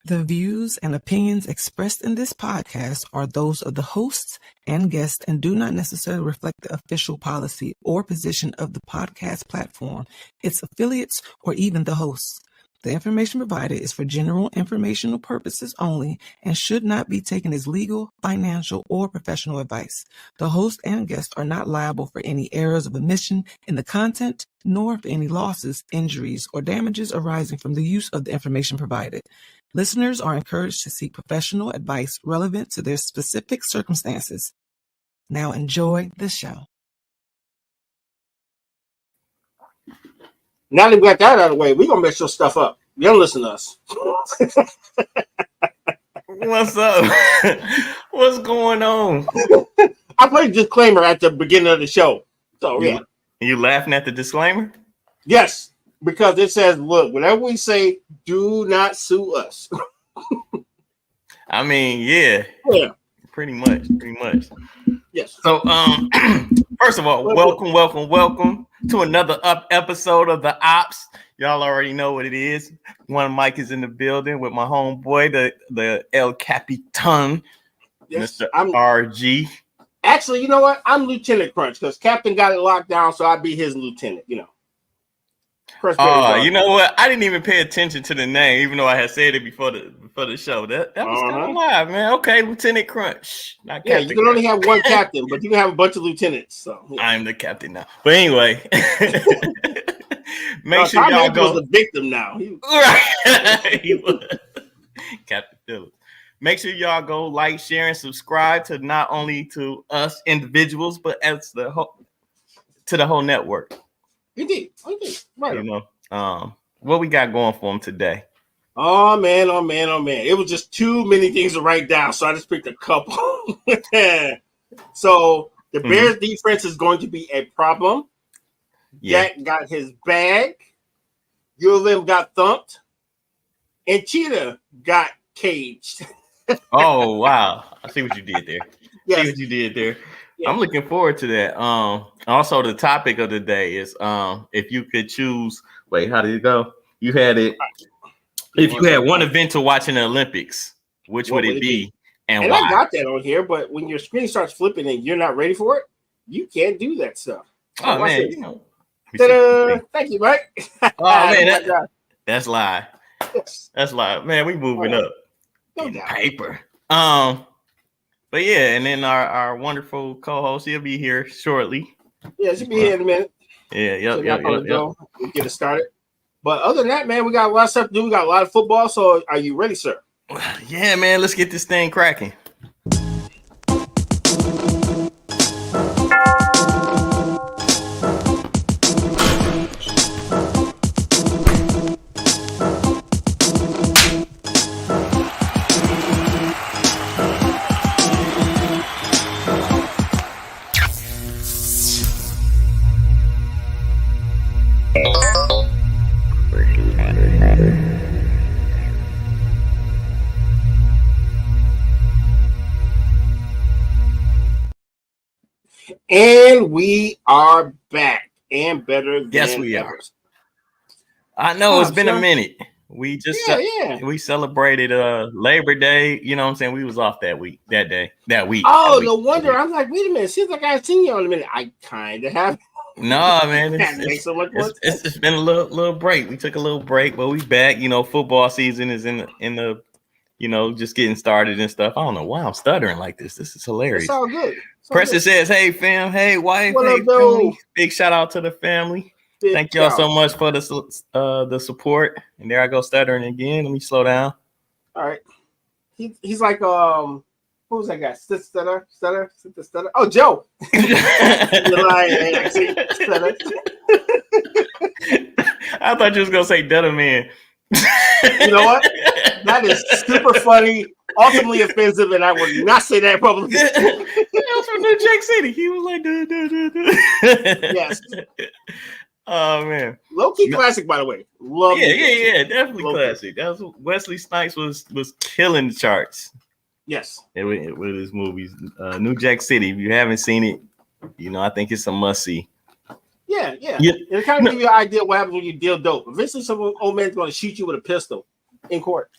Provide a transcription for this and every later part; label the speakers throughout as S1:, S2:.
S1: The views and opinions expressed in this podcast are those of the hosts and guests and do not necessarily reflect the official policy or position of the podcast platform, its affiliates, or even the hosts. The information provided is for general informational purposes only and should not be taken as legal, financial, or professional advice. The host and guests are not liable for any errors of omission in the content, nor for any losses, injuries, or damages arising from the use of the information provided. Listeners are encouraged to seek professional advice relevant to their specific circumstances. Now enjoy the show.
S2: Now that we got that out of the way, we're going to mess your stuff up. You don't listen to us.
S3: What's up? What's going on?
S2: I played a disclaimer at the beginning of the show. So, yeah.
S3: You laughing at the disclaimer?
S2: Yes, because it says, look, whatever we say, do not sue us.
S3: I mean, yeah. Pretty much.
S2: Yes.
S3: So, first of all, welcome to another episode of The Ops. Y'all already know what it is. One Mike is in the building with my homeboy, the El Capitan, yes, Mr. RG.
S2: Actually, you know what? I'm Lieutenant Crunch because Captain got it locked down, so I'd be his lieutenant, you know.
S3: You know what? I didn't even pay attention to the name, even though I had said it before the show. That was kind of live, man. Okay, Lieutenant Crunch.
S2: Not Captain. You can only have one captain, but you can have a bunch of lieutenants. So yeah.
S3: I'm the captain now. But anyway, make sure y'all go.
S2: Was the victim now.
S3: He was Captain Phillips. Make sure y'all go like, share, and subscribe to not only to us individuals, but as to the whole network.
S2: Indeed. Right.
S3: You know, what we got going for them today?
S2: Oh man. It was just too many things to write down, so I just picked a couple. So the Bears defense is going to be a problem.
S3: Yeah.
S2: Dak got his bag. ULM got thumped. And Cheetah got caged.
S3: Oh wow. I see what you did there.
S2: Yes.
S3: See what you did there.
S2: Yeah.
S3: I'm looking forward to that. Also the topic of the day is if you could choose, how did it go? You had it. If you had one event to watch in the Olympics, which would it be? And why?
S2: I got that on here, but when your screen starts flipping and you're not ready for it, you can't do that stuff.
S3: Oh man, you know.
S2: Thank you, Mike.
S3: Oh man, that's live.
S2: Yes.
S3: That's live. Man, we moving up.
S2: No
S3: in
S2: doubt.
S3: Paper. But yeah, and then our wonderful co-host, he'll be here shortly.
S2: Yeah, she'll be here in a minute.
S3: Yeah, yep.
S2: We'll get it started. But other than that, man, we got a lot of stuff to do. We got a lot of football. So are you ready, sir?
S3: Yeah, man, let's get this thing cracking.
S2: And we are back and better than
S3: yes, we
S2: ever.
S3: are. I know it's been a minute. We just we celebrated Labor Day. You know what I'm saying? We was off that week.
S2: Oh, no wonder. I'm like, wait a minute. Seems like I haven't seen you in a minute. I kind of have.
S3: No, man. It's been a little break. We took a little break, but we back. You know, football season is in the just getting started and stuff. I don't know why I'm stuttering like this. This is hilarious.
S2: It's all good.
S3: Preston says, "Hey fam, hey wife,
S2: what
S3: hey
S2: up,
S3: family." Big shout out to the family. Thank y'all so much for the support. And there I go stuttering again. Let me slow down.
S2: All right. He's like who was that guy? Stutter. Oh, Joe.
S3: I thought you was gonna say Dutta Man.
S2: You know what? That is super funny, ultimately offensive, and I would not say that publicly.
S3: That was from New Jack City. He was like, duh.
S2: Yes.
S3: Oh man,
S2: low key classic, by the way. Love.
S3: Yeah, definitely classic. That was Wesley Snipes was killing the charts.
S2: Yes,
S3: with his movies. New Jack City. If you haven't seen it, I think it's a must see.
S2: Yeah. It kind of give you an idea what happens when you deal dope. Eventually, some old man's going to shoot you with a pistol in court.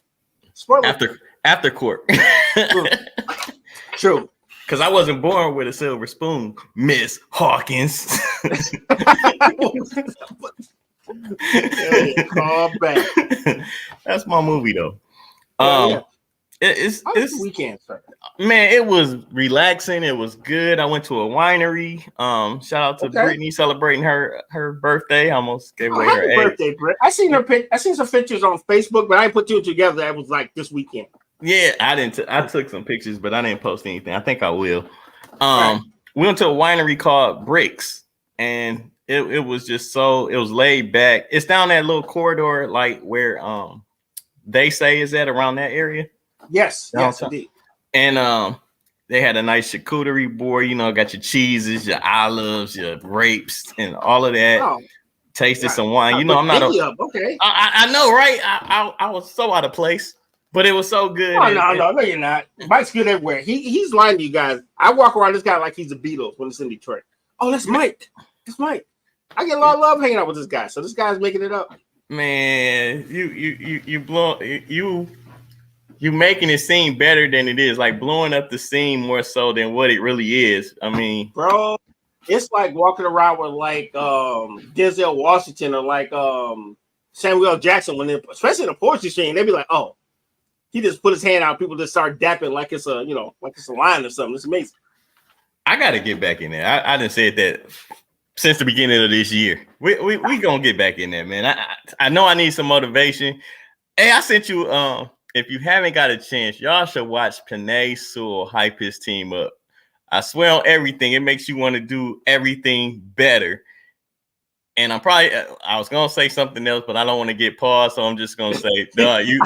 S2: Spoiler.
S3: After court.
S2: True.
S3: Because I wasn't born with a silver spoon, Miss Hawkins.
S2: Call back.
S3: That's my movie though.
S2: Yeah.
S3: It's
S2: weekend, sir.
S3: Man, it was relaxing. It was good. I went to a winery. Shout out to Brittany celebrating her birthday. I almost gave away her
S2: birthday, Britt. I seen some pictures on Facebook, but I put two together. That was like this weekend.
S3: Yeah, I took some pictures, but I didn't post anything. I think I will. We went to a winery called Bricks, and it was just it was laid back. It's down that little corridor, like where they say is at around that area.
S2: Yes, indeed.
S3: And they had a nice charcuterie board, got your cheeses, your olives, your grapes, and all of that. Oh, tasted some wine. I'm not
S2: okay.
S3: I know, right? I was so out of place, but it was so good.
S2: Oh, no, you're not. Mike's good everywhere. He's lying to you guys. I walk around this guy like he's the Beatles when it's in Detroit. Oh, that's Mike. That's Mike. I get a lot of love hanging out with this guy. So this guy's making it up.
S3: Man, you making it seem better than it is, like blowing up the scene more so than what it really is. I mean,
S2: bro, it's like walking around with like Denzel Washington or like Samuel L. Jackson especially in a poetry scene, they'd be like, oh, he just put his hand out, people just start dapping like it's a line or something. It's amazing.
S3: I gotta get back in there. I done said that since the beginning of this year. We gonna get back in there, man. I know I need some motivation. Hey, I sent you if you haven't got a chance, y'all should watch Penei Sewell hype his team up. I swear on everything, it makes you want to do everything better. And I was going to say something else, but I don't want to get paused, so I'm just going to say, I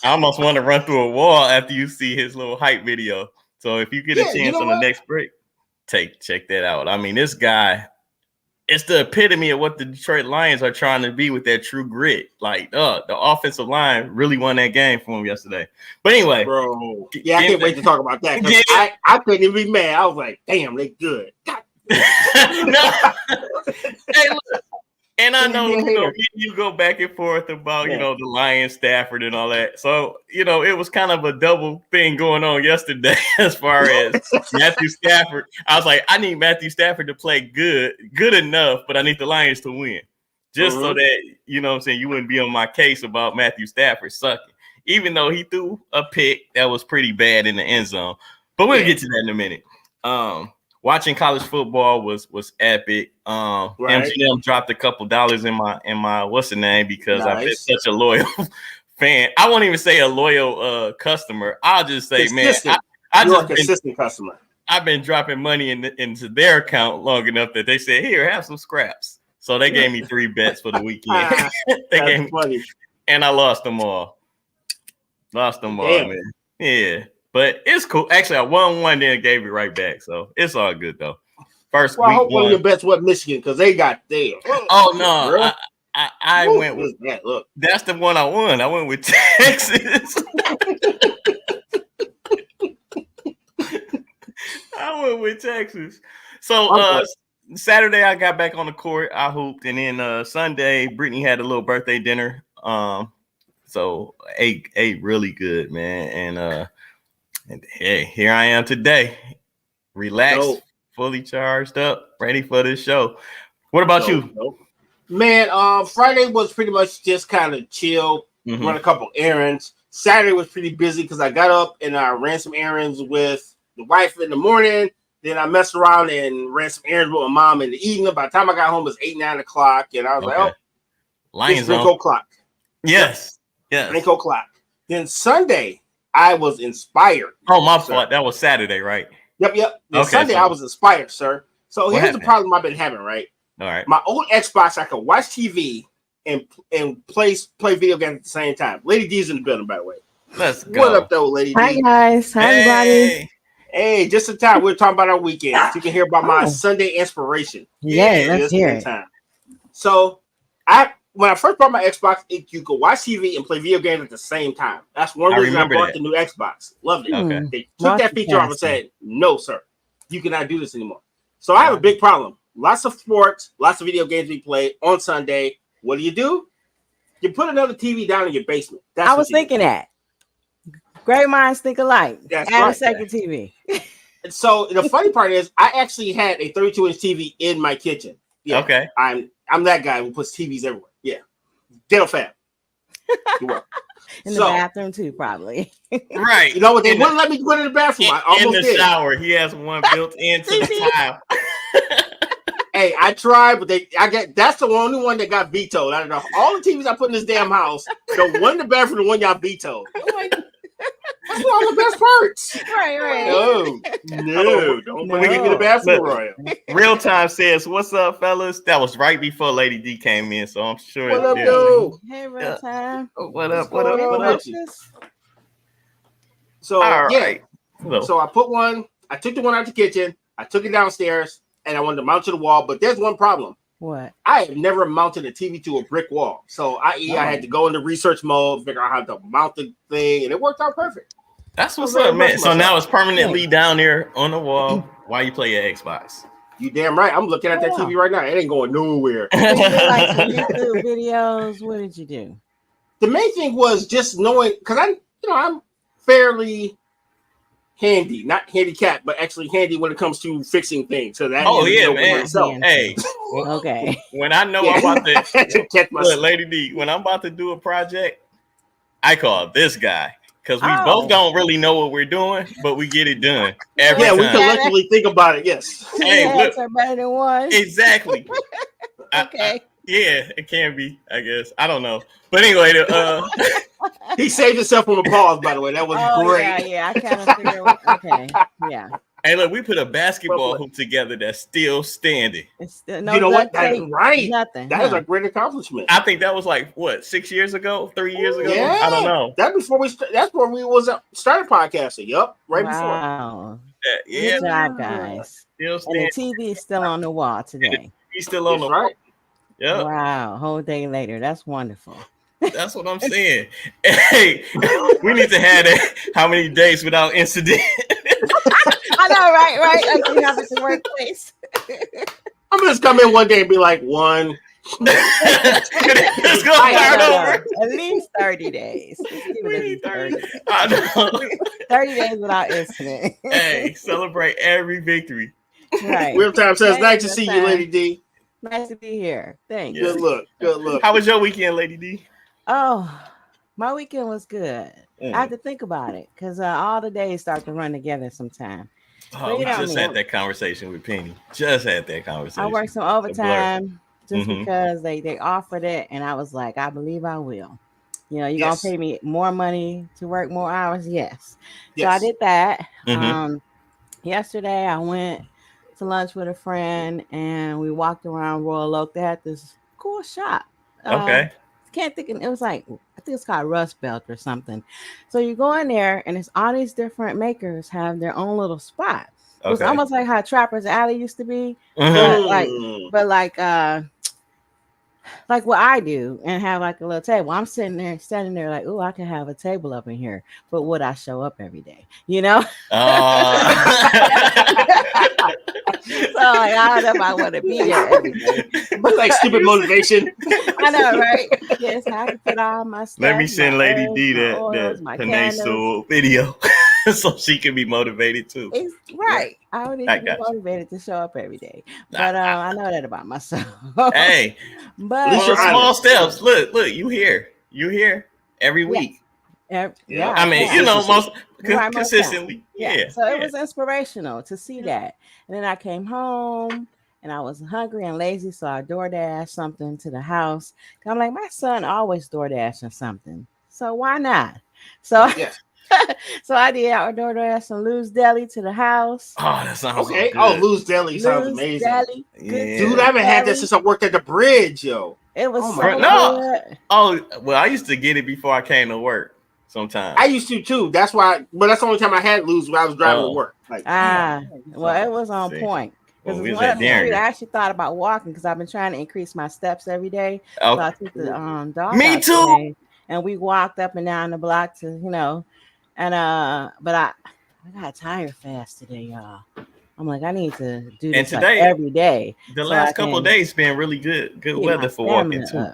S3: almost want to run through a wall after you see his little hype video. So if you get a chance on the next break, check that out. I mean, this guy, it's the epitome of what the Detroit Lions are trying to be with that true grit. Like, the offensive line really won that game for him yesterday. But anyway,
S2: bro, I can't wait to talk about that. Yeah. I couldn't even be mad. I was like, damn, they good.
S3: Hey, look, and I know you go back and forth about the Lions, Stafford, and all that. So it was kind of a double thing going on yesterday as far as Matthew Stafford. I was like, I need Matthew Stafford to play good enough, but I need the Lions to win, just so that you wouldn't be on my case about Matthew Stafford sucking, even though he threw a pick that was pretty bad in the end zone. But we'll get to that in a minute. Watching college football was epic. MGM dropped a couple dollars in my what's the name because I've been such a loyal fan. I won't even say a loyal customer. I'll just say,
S2: consistent. You're a consistent customer.
S3: I've been dropping money into their account long enough that they said, "Here, have some scraps." So they gave me 3 bets for the weekend.
S2: That's funny.
S3: And I lost them all. Man. Yeah. But it's cool. Actually, I won one, then gave it right back. So it's all good though. First week.
S2: I hope one of your bets was Michigan because they got there.
S3: Oh no, I went with
S2: that. Look,
S3: that's the one I won. I went with Texas. I went with Texas. So Saturday I got back on the court. I hooped, and then Sunday Brittany had a little birthday dinner. So ate really good, man, and hey, here I am today, relaxed, fully charged up, ready for this show. What about you?
S2: Man, Friday was pretty much just kind of chill, run a couple errands. Saturday was pretty busy because I got up and I ran some errands with the wife in the morning. Then I messed around and ran some errands with my mom in the evening. By the time I got home, it was 8, 9 o'clock. And I was like,
S3: Lions
S2: it's 3 o'clock.
S3: Yes.
S2: 3 o'clock. Then Sunday, I was inspired.
S3: Oh, my fault. That was Saturday, right?
S2: Yep. Then Sunday, I was inspired, sir. So here's the problem I've been having, right?
S3: All right.
S2: My old Xbox, I could watch TV and play video games at the same time. Lady D's in the building, by the way.
S3: Let's go.
S2: What up, though, Lady D?
S4: Hi, guys. Hi, everybody.
S2: Hey, just in time. We're talking about our weekends. You can hear about my Sunday inspiration.
S4: Let's hear it.
S2: Time. So, when I first bought my Xbox, you could watch TV and play video games at the same time. That's one reason I bought the new Xbox. Loved it.
S3: Okay.
S2: They took that feature off and said, no, sir, you cannot do this anymore. So I have a big problem. Lots of sports, lots of video games we play on Sunday. What do? You put another TV down in your basement.
S4: I was thinking that. Great minds think alike.
S2: That's
S4: Add
S2: right.
S4: a second TV.
S2: And so the funny part is, I actually had a 32-inch TV in my kitchen. Yeah,
S3: Okay.
S2: I'm that guy who puts TVs everywhere. Yeah, Dental Fab. You're welcome.
S4: In the bathroom too, probably.
S3: Right.
S2: You know what? They wouldn't let me put it in the bathroom. I almost
S3: in the
S2: did.
S3: shower. He has one built into the tile.
S2: Hey, I tried, but that's the only one that got vetoed. I don't know. All the TVs I put in this damn house, the one in the bathroom, the one y'all vetoed. I'm like, that's all the best parts.
S4: Right.
S2: No, don't bring it in the bathroom, Royal.
S3: Real Time says, "What's up, fellas?" That was right before Lady D came in, so I'm sure.
S2: What up, dude?
S4: Hey, Real Time.
S3: What up?
S2: So
S3: all
S2: yeah,
S3: right.
S2: so I took the one out the kitchen, I took it downstairs, and I wanted to mount to the wall. But there's one problem.
S4: What?
S2: I have never mounted a TV to a brick wall, so I had to go into research mode, figure out how to mount the thing, and it worked out perfect.
S3: That's what's up, man. So now it's permanently down there on the wall while you play your Xbox.
S2: You damn right. I'm looking at that TV right now. It ain't going nowhere.
S4: You did like some YouTube videos. What did you do?
S2: The main thing was just knowing, because I'm fairly handy, not handicapped, but actually handy when it comes to fixing things. So that
S3: man. Hey,
S4: okay.
S3: When I know I'm about to
S2: catch
S3: look, Lady D, when I'm about to do a project, I call this guy. Because we both don't really know what we're doing, but we get it done every time.
S2: We collectively think about it. Yes.
S3: Hey, look,
S4: are better than one.
S3: Exactly.
S4: Okay.
S3: Yeah, it can be. I guess I don't know, but anyway,
S2: he saved himself on the pause. By the way, that was great.
S4: Yeah. I kind of figured. Okay. Yeah.
S3: Hey, look, we put a basketball hoop together that's still standing.
S4: It's
S2: still, you know what? That's right.
S4: Nothing.
S2: That is a great accomplishment.
S3: I think that was like what 6 years ago, 3 years ago.
S2: Yeah.
S3: I don't know.
S2: That's before that's when we started podcasting. Yup, right before.
S4: Wow.
S3: Yeah.
S4: Good job, guys.
S3: Still
S4: and the TV is still on the wall today.
S3: He's still on the wall. Yeah.
S4: Wow. Whole day later. That's wonderful.
S3: That's what I'm saying. Hey, we need to have that. How many days without incident?
S4: I know, right? Like you have at the workplace.
S2: I'm just come in one day and be like, one.
S3: Let's go start over.
S4: At least 30 days.
S3: We need 30 days. I know.
S4: 30 days without incident.
S3: Hey, celebrate every victory.
S4: Right.
S2: Real Time says, nice to see you, Lady D.
S4: Nice to be here. Thanks.
S2: Good look.
S3: How was your weekend, Lady D?
S4: Oh, my weekend was good. I had to think about it because all the days start to run together sometime.
S3: Oh, we just had that conversation with Penny. I
S4: worked some overtime just because they offered it, and I was like, I believe I will. You know, you're gonna pay me more money to work more hours. Yes. So I did that. Yesterday I went to lunch with a friend, and we walked around Royal Oak. They had this cool shop.
S3: Okay.
S4: Can't think of, it was like, I think it's called Rust Belt or something. So you go in there and it's all these different makers have their own little spots. Okay. It's almost like how Trapper's Alley used to be, but like what I do and have like a little table. I'm standing there like, oh, I can have a table up in here, but would I show up every day? You know? So like, I don't know if I want to be there every day.
S2: But like stupid motivation.
S4: I know, right? Yes, I can put all my stuff.
S3: Let me send Lady D that Panay video so she can be motivated too.
S4: Right. I would need to be motivated to show up every day. But I know that about myself.
S3: Hey, but small steps. Look, you here every week.
S4: Yeah.
S3: I mean, you know, most consistently. Yeah.
S4: So it was inspirational to see that. And then I came home and I was hungry and lazy, so I DoorDash something to the house. I'm like, my son always DoorDashing something, so why not? So so I did. I DoorDash some Lou's Deli to the house.
S3: Oh, that sounds
S2: okay.
S3: So good.
S2: Lou's Deli sounds amazing.
S4: Deli.
S2: Dude, I haven't had that since I worked at the Bridge, yo.
S4: It was
S3: good. Oh, well, I used to get it before I came to work. Sometimes
S2: I used to too. That's why, but that's the only time I had Lou's when I was driving to work. Like,
S4: well, it was on point. Because I actually thought about walking because I've been trying to increase my steps every day. So I took the dog.
S3: Me too.
S4: Today, and we walked up and down the block to, and but I got tired fast today, y'all. I'm like, I need to do this today, every day.
S3: The last couple of days been really good weather for walking too.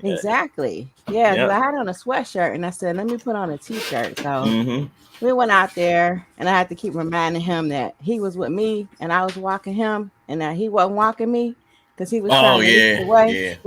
S4: Exactly. Yeah, because I had on a sweatshirt and I said, let me put on a t-shirt. So we went out there and I had to keep reminding him that he was with me and I was walking him and that he wasn't walking me because he was trying to lead the way.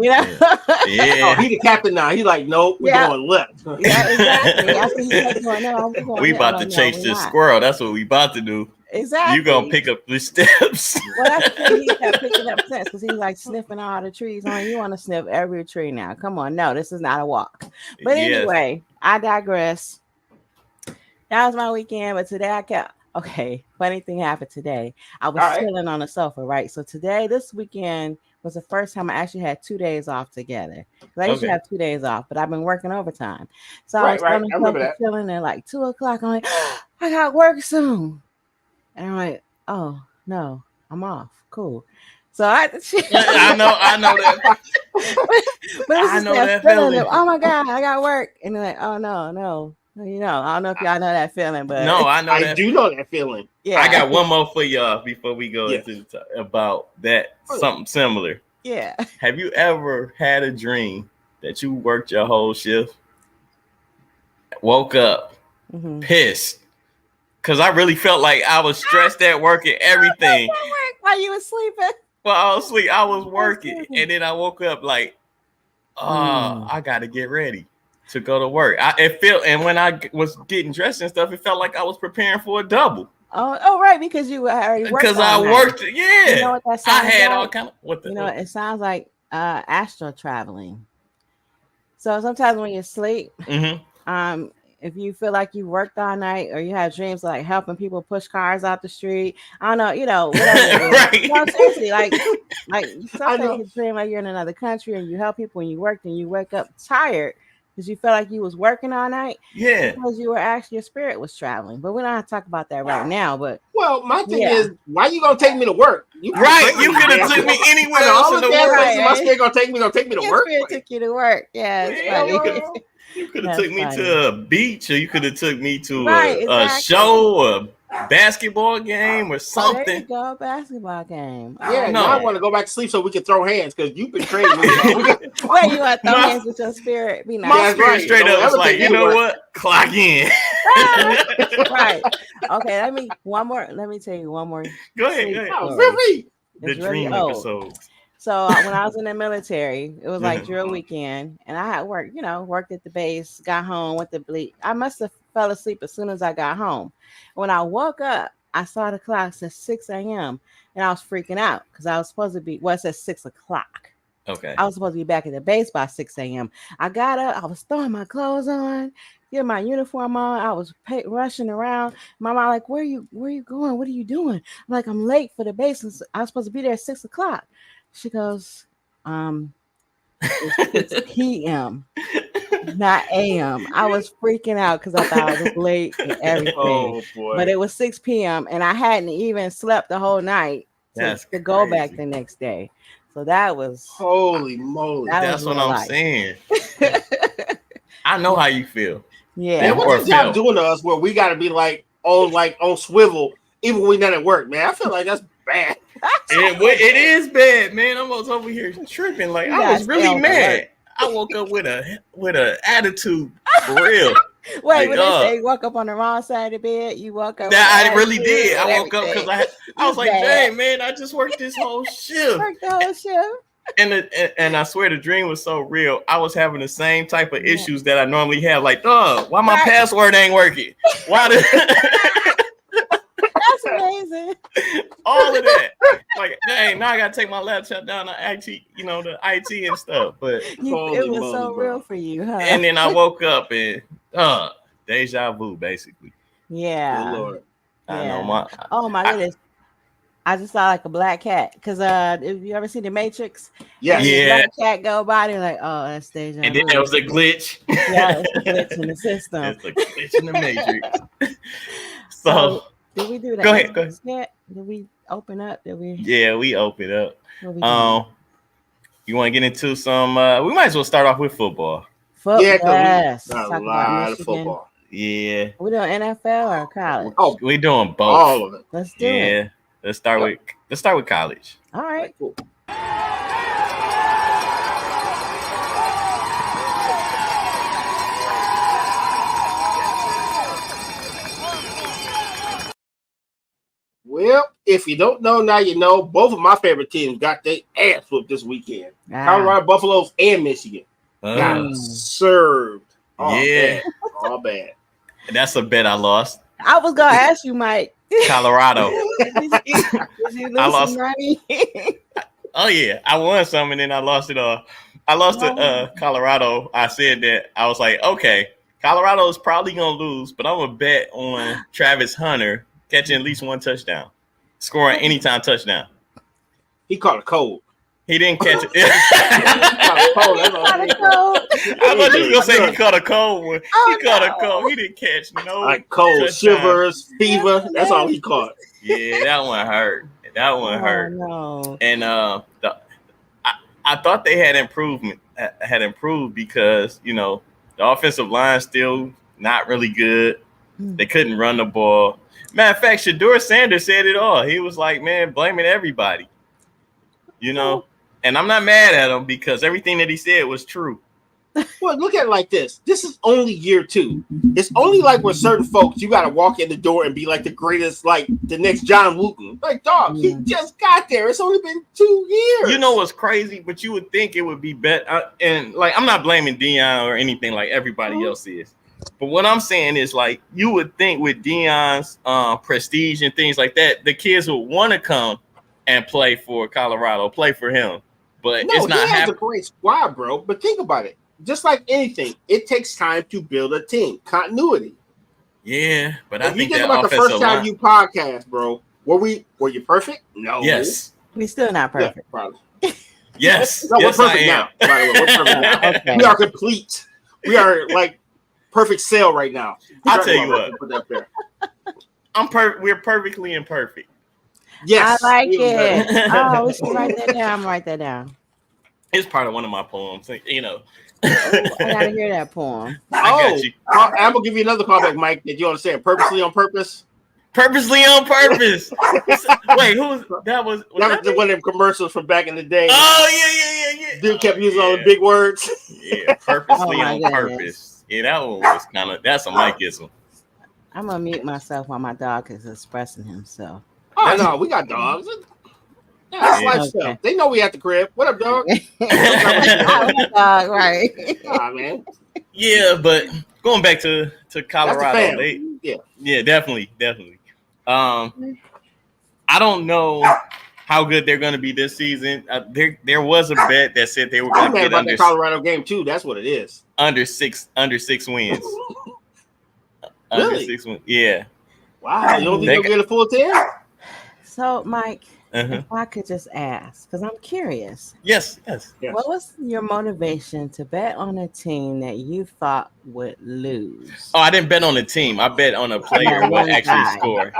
S2: Oh, he the captain now. He's like, nope, we're going left.
S4: Yeah, exactly. After he kept going, no,
S3: we about to chase this squirrel. That's what we about to do.
S4: Exactly.
S3: You gonna pick up the steps.
S4: Well, that's the thing. He kept picking up steps because he's like sniffing all the trees. You want to sniff every tree now? Come on, no, this is not a walk. But anyway, I digress. That was my weekend, but today I kept. Okay, funny thing happened today. I was chilling on the sofa, right? So this weekend was the first time I actually had 2 days off together. I usually have 2 days off, but I've been working overtime. So I was on the sofa chilling at like 2 o'clock. I'm like, I got work soon. And I'm like, oh no, I'm off. Cool. So I
S3: know that.
S4: but I know that feeling. Oh my God, I got work. And they're like, oh no. I don't know if y'all know that feeling, but
S3: no, I know. I
S2: do know that feeling.
S3: Yeah, I got one more for y'all before we go into about that something similar.
S4: Yeah.
S3: Have you ever had a dream that you worked your whole shift, woke up pissed? Because I really felt like I was stressed at work and everything.
S4: While you were sleeping?
S3: While I was asleep, I was working. And then I woke up like, I got to get ready to go to work. And when I was getting dressed and stuff, it felt like I was preparing for a double.
S4: Oh, right, because you already worked.
S3: Because I worked,
S4: yeah. You know what that sounds
S3: I had
S4: like?
S3: all kind of,
S4: it sounds like astral traveling. So sometimes when you sleep, if you feel like you worked all night or you have dreams like helping people push cars out the street, I don't know, whatever.
S3: Right.
S4: No, seriously, like sometimes you dream like you're in another country and you help people and you worked and you wake up tired because you felt like you was working all night.
S3: Yeah.
S4: Because you were actually, your spirit was traveling. But we don't have to talk about that right now. But
S2: my thing is, why you gonna take me to work?
S3: You could have took me anywhere else in the world.
S2: My spirit gonna take me to work.
S4: Your spirit took you to work. Yeah, it's funny.
S3: You could have took me to a beach, or you could have took me to a show, a basketball game, or something.
S4: There you go, basketball game.
S2: Yeah, now I want to go back to sleep so we can throw hands because you've been trading me.
S4: Wait, you want to throw hands with your spirit? Be nice.
S3: My spirit straight up was like, you know what? Clock in.
S4: Right. Okay. Let me tell you one more.
S3: Go ahead.
S2: Oh, really?
S3: The dream episode.
S4: So when I was in the military, it was like drill weekend, and I had worked at the base, got home, went to bleep. I must have fell asleep as soon as I got home. When I woke up, I saw the clock said 6 a.m. and I was freaking out because I was supposed to be. Well, it said 6 o'clock.
S3: Okay.
S4: I was supposed to be back at the base by 6 a.m. I got up. I was throwing my clothes on, getting my uniform on. I was rushing around. My mom like, where are you going? What are you doing? I'm like, I'm late for the base. I was supposed to be there at 6 o'clock. She goes, it's 6 p.m., not a.m. I was freaking out because I thought I was late and everything.
S2: Oh, boy.
S4: But it was 6 p.m. and I hadn't even slept the whole night to go back the next day. So that was
S2: holy moly.
S3: That's what I'm saying. I know how you feel.
S4: Yeah.
S2: Man, what's this job doing to us where we got to be on swivel even when we're not at work, man? I feel like that's bad.
S3: It is bad, man. I'm over here tripping. Like I was really mad. I woke up with a attitude for real.
S4: Wait, when they say you woke up on the wrong side of the bed, you woke up.
S3: I really did. I woke up because I was like, dang, man, I just worked this whole shift. And I swear the dream was so real. I was having the same type of issues that I normally have. Like, why my password ain't working? Why
S4: That's amazing.
S3: All of that. Like, dang, now I gotta take my laptop down to IT, the IT and stuff. But
S4: it was so real for you, huh?
S3: And then I woke up and deja vu, basically.
S4: Yeah.
S2: Good Lord.
S3: I know
S4: oh my goodness. I just saw like a black cat because have you ever seen The Matrix?
S2: Yeah.
S4: Black cat go by, they're like, oh, that's deja vu.
S3: And then there was a glitch.
S4: Yeah, it's a glitch in the system.
S3: It's a glitch in the Matrix. So
S4: did we do that?
S3: Go ahead.
S4: Did we open up?
S3: Yeah, we opened up. You want to get into some? We might as well start off with football.
S2: Yes. A lot of football.
S3: Yeah.
S4: We doing NFL or college?
S3: Oh, we doing both.
S2: All of it.
S4: Let's do it.
S3: Let's start with college.
S4: All right.
S2: Cool. Well, if you don't know, now you know. Both of my favorite teams got their ass whooped this weekend. Colorado Buffaloes and Michigan got served. All bad. All bad.
S3: That's a bet I lost.
S4: I was going to ask you, Mike.
S3: Colorado.
S4: Did you lose some money?
S3: Oh, yeah. I won some and then I lost it all. I lost to Colorado. I said that. I was like, okay, Colorado is probably going to lose, but I'm going to bet on Travis Hunter catching at least one touchdown, scoring anytime touchdown.
S2: He caught a cold.
S3: He didn't catch it. I thought you were going to say he caught a cold one. He caught a cold. He didn't catch no
S2: cold,
S3: touchdown.
S2: Shivers, fever. That's all he caught.
S3: Yeah, that one hurt. That one hurt.
S4: No.
S3: And I thought they had improved because, you know, the offensive line still not really good. They couldn't run the ball. Matter of fact, Shedeur Sanders said it all. He was like, man, blaming everybody. You know? And I'm not mad at him because everything that he said was true.
S2: Well, look at it like this. This is only year 2. It's only like with certain folks, you got to walk in the door and be like the greatest, like the next John Wooten. Like, dog, he just got there. It's only been 2 years.
S3: You know what's crazy? But you would think it would be better. And, like, I'm not blaming Deion or anything like everybody else is. But what I'm saying is, like, you would think with Deion's prestige and things like that, the kids would want to come and play for Colorado, play for him. But it's not happening. He has
S2: a great squad, bro. But think about it. Just like anything, it takes time to build a team. Continuity.
S3: Yeah, but I think
S2: that about the first time you podcast, bro. Were you perfect? No.
S3: Yes.
S4: We're still not perfect.
S2: Yeah, probably.
S3: Yes.
S2: No, we're perfect now. By the way, we're perfect now. Okay. We are complete. We are like perfect sale right now.
S3: I'll tell you what. Put that there. We're perfectly imperfect.
S2: Yes,
S4: I like it. Oh, we should write that down. Write that down.
S3: It's part of one of my poems. You know.
S4: I gotta hear that poem.
S3: I got you.
S2: I'm gonna give you another callback, Mike. Did you understand? Purposely on purpose.
S3: Purposely on purpose. Wait, that was
S2: one of them commercials from back in the day.
S3: Oh yeah.
S2: Dude kept using all the big words.
S3: Yeah, purposely on purpose. Yeah, that one was that's a Mikeism.
S4: I'm gonna mute myself while my dog is expressing himself.
S2: Oh no, we got dogs. Yeah, lifestyle. They know we at the crib. What up, dog?
S4: Dog, right?
S2: Man.
S3: Yeah, but going back to Colorado, yeah, definitely. I don't know how good they're going to be this season. There was a bet that said they were going to get under
S2: the Colorado game too. That's what it is.
S3: Under six wins.
S2: Really?
S3: 6 wins. Yeah.
S2: Wow. You don't think they'll get a full 10?
S4: So, Mike, if I could just ask, because I'm curious.
S3: Yes.
S4: What was your motivation to bet on a team that you thought would lose?
S3: Oh, I didn't bet on a team. I bet on a player who would actually score.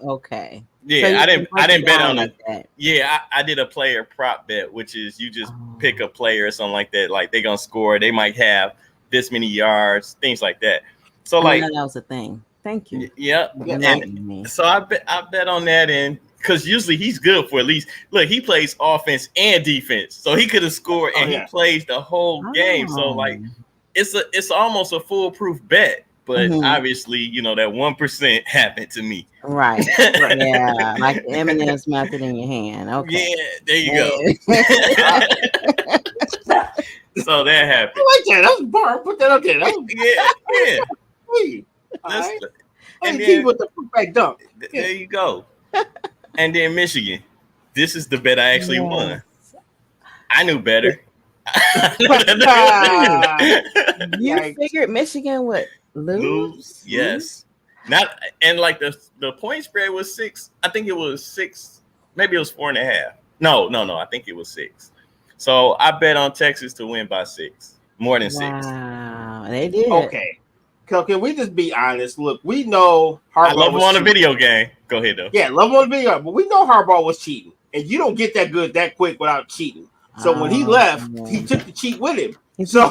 S4: Okay.
S3: Yeah, so I didn't bet on it. Yeah, I did a player prop bet, which is you just pick a player or something like that. Like they're gonna score. They might have this many yards, things like that. So like
S4: that was a thing. Thank you.
S3: Yeah. So I bet on that, and because usually he's good for at least he plays offense and defense, so he could have scored and he plays the whole game. So like it's almost a foolproof bet, but obviously that 1% happened to me.
S4: Right. Yeah, like the M&M's method in your hand. Okay.
S3: Yeah, there you go. So that happened.
S2: I like that. That was bar. Put that up there.
S3: Yeah.
S2: Sweet.
S3: And
S2: then with the back dunk.
S3: There you go. And then Michigan. This is the bet I actually won. I knew better.
S4: You figured Michigan would lose?
S3: Yes. Not and like the point spread was 6. I think it was 6. Maybe it was 4.5. No. I think it was 6. So I bet on Texas to win by 6, more than 6.
S4: Wow, they did.
S2: Okay. Can we just be honest? Look, we know Harbaugh.
S3: I love him on a video game. Go ahead, though.
S2: Yeah, love him on a video game. But we know Harbaugh was cheating. And you don't get that good that quick without cheating. So when he left, he took the cheat with him. So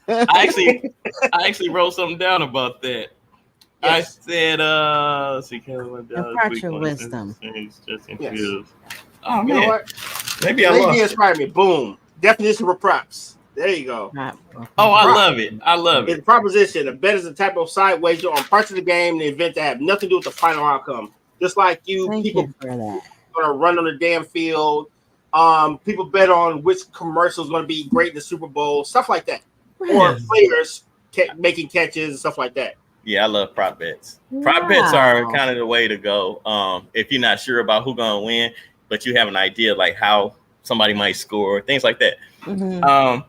S3: I actually wrote something down about that. Yes. I said,
S4: impart your wisdom.
S3: Yes. Oh, man.
S2: You know what?
S3: Maybe I lost.
S2: Inspired me. Boom. Definition for props. There you go.
S3: Oh, I love it. It's
S2: a proposition. A bet is a type of side wager on parts of the game in the event that have nothing to do with the final outcome. Just like people gonna run on the damn field. People bet on which commercial is going to be great in the Super Bowl, stuff like that, or players making catches and stuff like that.
S3: Yeah, I love prop bets. Prop bets are kind of the way to go. If you're not sure about who's going to win, but you have an idea like how somebody might score, things like that. Mm-hmm.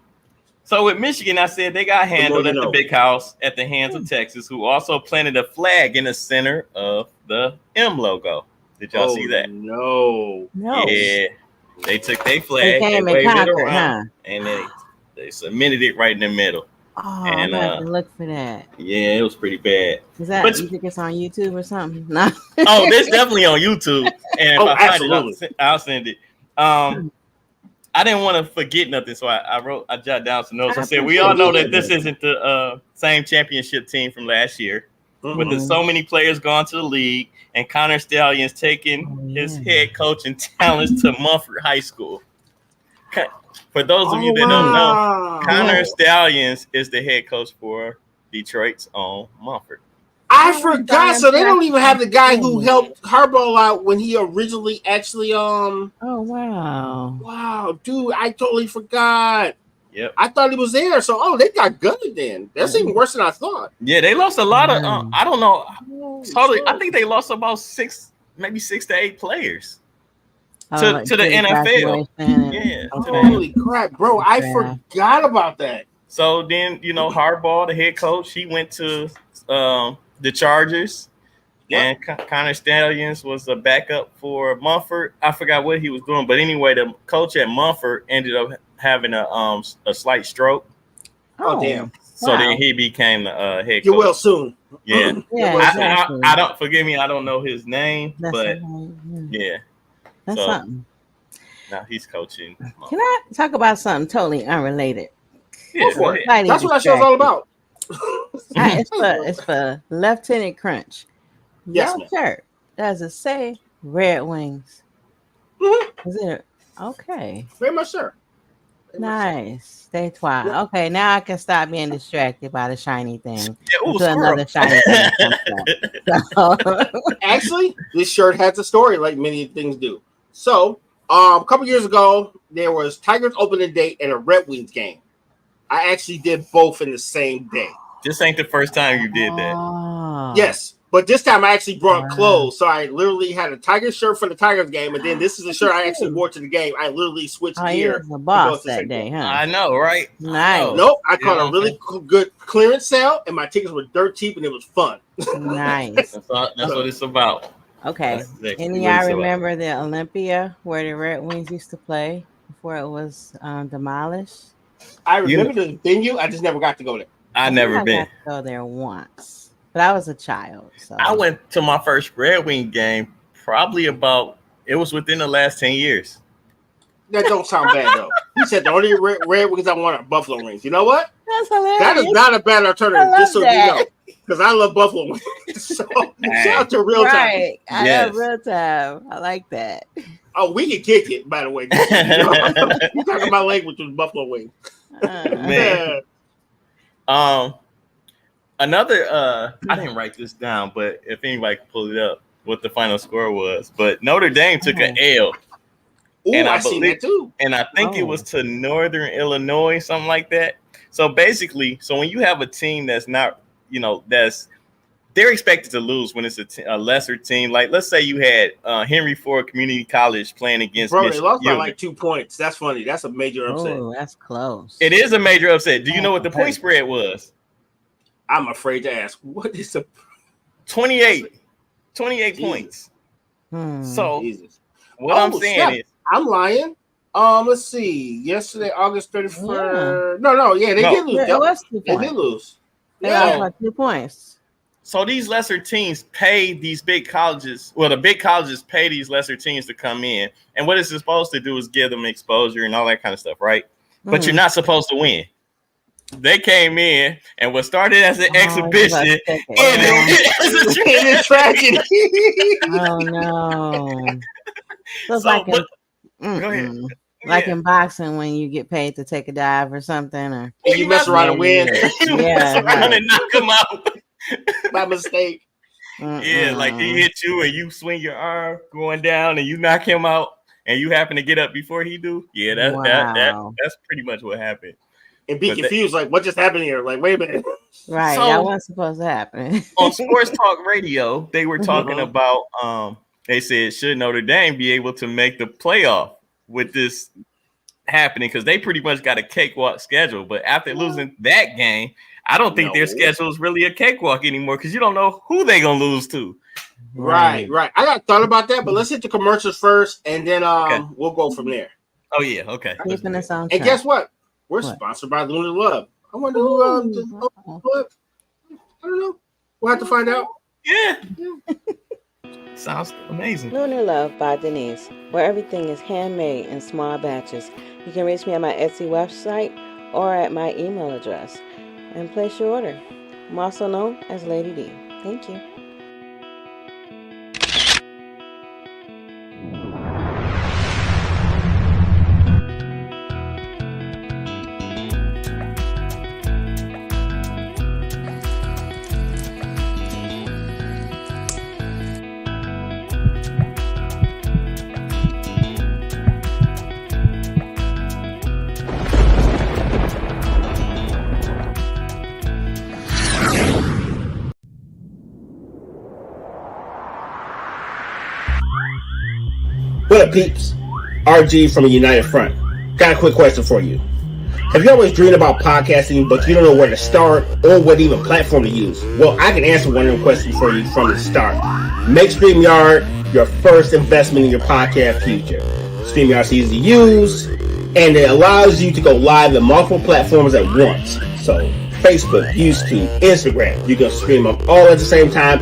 S3: So with Michigan, I said they got handled at the big house at the hands of Texas, who also planted a flag in the center of the M logo. Did y'all see that?
S2: No.
S3: Yeah. They took their flag, they waved it around, and they submitted it right in the middle.
S4: Oh, and, I have to look for that.
S3: Yeah, it was pretty bad.
S4: Is that you think it's on YouTube or something? No.
S3: Oh, it's definitely on YouTube. And if I find it, I'll send it. I didn't want to forget nothing, so I jotted down some notes. I said, we all know that this isn't the same championship team from last year. Mm-hmm. But there's so many players gone to the league, and Connor Stalions taking his head coaching talents to Mumford High School. For those of you that don't know, Connor Stalions is the head coach for Detroit's own Mumford.
S2: I forgot. So they don't even have the guy who helped Harbaugh out when he originally actually
S4: Oh wow.
S2: Wow, dude, I totally forgot.
S3: Yep.
S2: I thought he was there. So they got gutted then. That's even worse than I thought.
S3: Yeah, they lost a lot of I don't know. Totally, I think they lost about 6 to 8 players. To the NFL. Yeah.
S2: Holy crap, bro. I forgot about that.
S3: So then, Harbaugh, the head coach, he went to the Chargers. And Connor Stalions was a backup for Mumford. I forgot what he was doing. But anyway, the coach at Mumford ended up having a slight stroke.
S2: Oh, damn.
S3: So then he became the head coach.
S2: Get well soon.
S3: Yeah. I don't, forgive me, I don't know his name. Yeah.
S4: That's something.
S3: Now he's coaching.
S4: Can I talk about something totally unrelated?
S2: Yeah, that's what that show's all about.
S4: It's for Lieutenant Crunch.
S2: Yes,
S4: Your shirt, does it say Red Wings? Mm-hmm. Is it okay?
S2: Very much, sir.
S4: Nice. Stay twice. Okay, now I can stop being distracted by the shiny thing.
S2: Another shiny thing. Actually, this shirt has a story like many things do. So, a couple years ago, there was Tigers opening day and a Red Wings game. I actually did both in the same day.
S3: This ain't the first time you did that.
S2: Yes. But this time I actually brought clothes. So I literally had a Tigers shirt for the Tigers game. And then this is a shirt I actually wore to the game. I literally switched gear.
S4: The boss that day, huh?
S3: I know, right?
S4: Nice.
S2: Nope. I caught a really good clearance sale. And my tickets were dirt cheap and it was fun.
S4: Nice.
S3: That's what it's about.
S4: Okay. And y'all remember the Olympia where the Red Wings used to play before it was demolished?
S2: I remember the venue. I just never got to go there.
S3: I never been.
S4: Got to go there once. But I was a child. So
S3: I went to my first Red Wing game probably it was within the last 10 years.
S2: That don't sound bad, though. You said the only Red Wings I want are Buffalo Wings. You know what?
S4: That's hilarious.
S2: That is not a bad alternative, just so you know. Because I love Buffalo Wings. So shout out to Real Time.
S4: Right. I love Real Time. I like that.
S2: Oh, we can kick it, by the way. You're talking my language with Buffalo Wings.
S3: Man. Another, I didn't write this down, but if anybody can pull it up, what the final score was. But Notre Dame took an L.
S2: Ooh, and I seen that too.
S3: And I think it was to Northern Illinois, something like that. So basically, when you have a team that's not, they're expected to lose when it's a lesser team. Like, let's say you had Henry Ford Community College playing against
S2: Michigan. They lost by like 2 points. That's funny. That's a major upset.
S4: Oh, that's close.
S3: It is a major upset. Do you know what the point spread was?
S2: I'm afraid to ask. What is the
S3: 28 points. So what I'm saying is
S2: I'm lying. Let's see. Yesterday, August 31st. No, they did lose. They did lose.
S4: They lost by 2 points.
S3: So these lesser teams pay these big colleges. Well, the big colleges pay these lesser teams to come in. And what it's supposed to do is give them exposure and all that kind of stuff, right? But you're not supposed to win. They came in and was started as an exhibition.
S2: It's a tragedy.
S4: Oh no! So it's
S3: go ahead.
S4: Like in boxing, when you get paid to take a dive or something, or
S2: you mess around and win.
S3: Mess around and knock them out
S2: by mistake.
S3: Yeah, like he hit you and you swing your arm going down and you knock him out and you happen to get up before he do. Yeah, that's pretty much what happened.
S2: And be confused, like what just happened here? Like, wait a minute.
S4: Right, so, that wasn't supposed to happen.
S3: On Sports Talk Radio, they were talking about they said, should Notre Dame be able to make the playoff with this happening? Because they pretty much got a cakewalk schedule. But after losing that game, I don't think their schedule is really a cakewalk anymore because you don't know who they're going to lose to.
S2: Right. I got thought about that, but let's hit the commercials first, and then we'll go from there.
S3: Oh, yeah. Okay.
S2: And guess what? We're sponsored by Lunar Love. I wonder who what? I don't know. We'll have to find out.
S3: Yeah. Sounds amazing.
S4: Lunar Love by Denise, where everything is handmade in small batches. You can reach me at my Etsy website or at my email address and place your order. I'm also known as Lady D. Thank you.
S2: What up, peeps? RG from a United Front. Got a quick question for you. Have you always dreamed about podcasting, but you don't know where to start or what even platform to use? Well, I can answer one of them questions for you from the start. Make StreamYard your first investment in your podcast future. StreamYard's easy to use, and it allows you to go live in multiple platforms at once. So, Facebook, YouTube, Instagram, you can stream them all at the same time.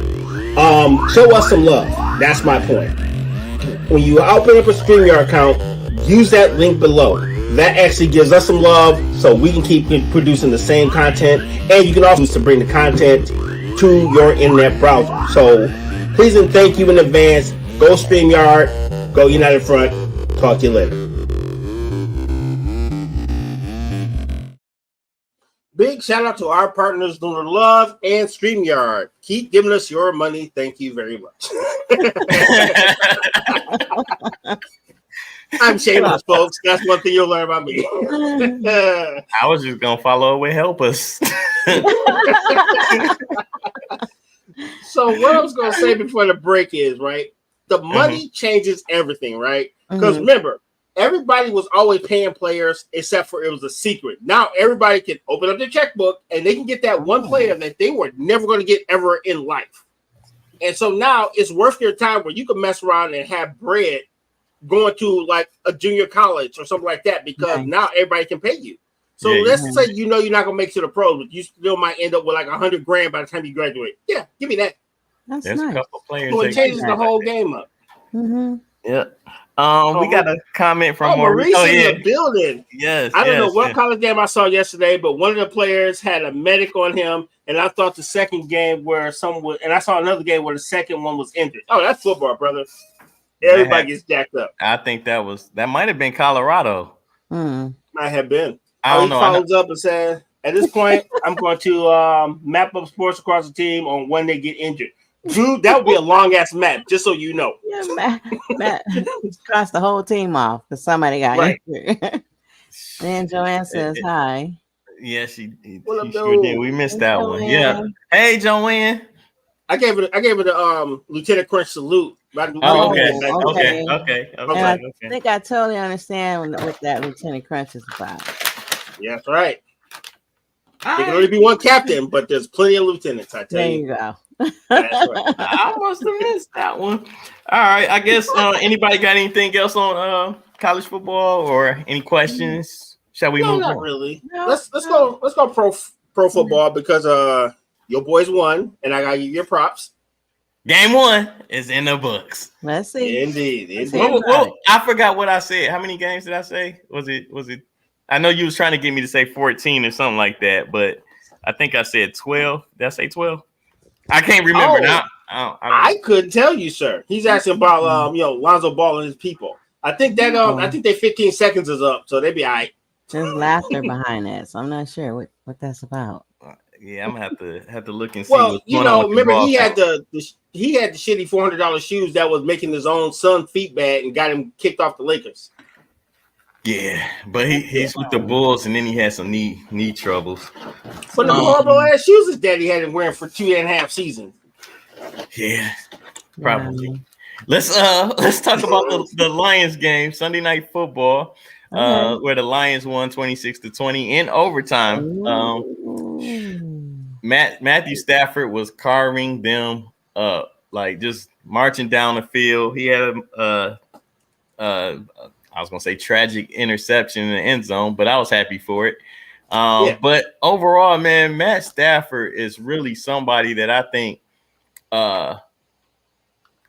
S2: Show us some love. That's my point. When you open up a StreamYard account, use that link below. That actually gives us some love so we can keep producing the same content, and you can also use to bring the content to your internet browser. So please and thank you in advance. Go StreamYard, go United Front. Talk to you later. Big shout out to our partners, Lunar Love and StreamYard. Keep giving us your money. Thank you very much. I'm shameless, folks. That's one thing you'll learn about me.
S3: I was just going to follow up with help us.
S2: So what I was going to say before the break is, right, the money changes everything, right? Because remember, everybody was always paying players except for it was a secret. Now everybody can open up their checkbook and they can get that one player that they were never going to get ever in life. And so now it's worth your time where you can mess around and have bread going to like a junior college or something like that because now everybody can pay you. So let's say you're not going to make it to the pros, but you still might end up with like $100,000 by the time you graduate. Yeah, give me that.
S4: That's
S3: There's
S4: nice.
S3: A couple players.
S2: So it changes the whole game up.
S3: Yeah. We got a comment from
S2: Maurice in the building.
S3: Yes.
S2: I don't know what college game I saw yesterday, but one of the players had a medic on him, and I thought the second game where and I saw another game where the second one was injured. Oh, that's football, brother. Everybody gets jacked up.
S3: I think that might have been Colorado.
S2: Might have been.
S3: I don't know.
S2: He follows up and says, at this point, I'm going to map up sports across the team on when they get injured. Dude, that would be a long ass map, just so you know.
S4: Yeah, Matt crossed the whole team off because somebody got injured. And Joanne says hi.
S3: Yeah, she sure did. We missed that one. Yeah. Hey, Joanne.
S2: I gave her the Lieutenant Crunch salute.
S3: Okay.
S4: I think I totally understand what that Lieutenant Crunch is about.
S2: Yeah, that's right. There can only be one captain, but there's plenty of lieutenants, I tell you.
S4: There you go.
S3: That's right. I must have missed that one. All right. I guess anybody got anything else on college football or any questions? Shall we move on?
S2: Not really. No, let's go pro football because your boys won, and I gotta give you props.
S3: Game 1 is in the books.
S4: Let's see.
S2: Indeed.
S3: Well, I forgot what I said. How many games did I say? Was it? I know you was trying to get me to say 14 or something like that, but I think I said 12. Did I say 12? I can't remember now.
S2: I couldn't tell you, sir. He's asking about Lonzo Ball and his people. I think that I think their 15 seconds is up, so they be all right.
S4: There's laughter behind that, so I'm not sure what that's about.
S3: Yeah, I'm gonna have to look and see.
S2: Well,
S3: what's going on with
S2: remember he had
S3: the
S2: the shitty $400 shoes that was making his own son feet bad and got him kicked off the Lakers.
S3: Yeah, but he's with the Bulls, and then he had some knee troubles.
S2: But the horrible ass shoes his daddy had him wearing for 2.5 seasons.
S3: Yeah, probably. Let's talk about the Lions game, Sunday Night Football, where the Lions won 26-20 in overtime. Matthew Stafford was carving them up, like just marching down the field. He had I was gonna say tragic interception in the end zone, but I was happy for it. But overall, man, Matt Stafford is really somebody that I think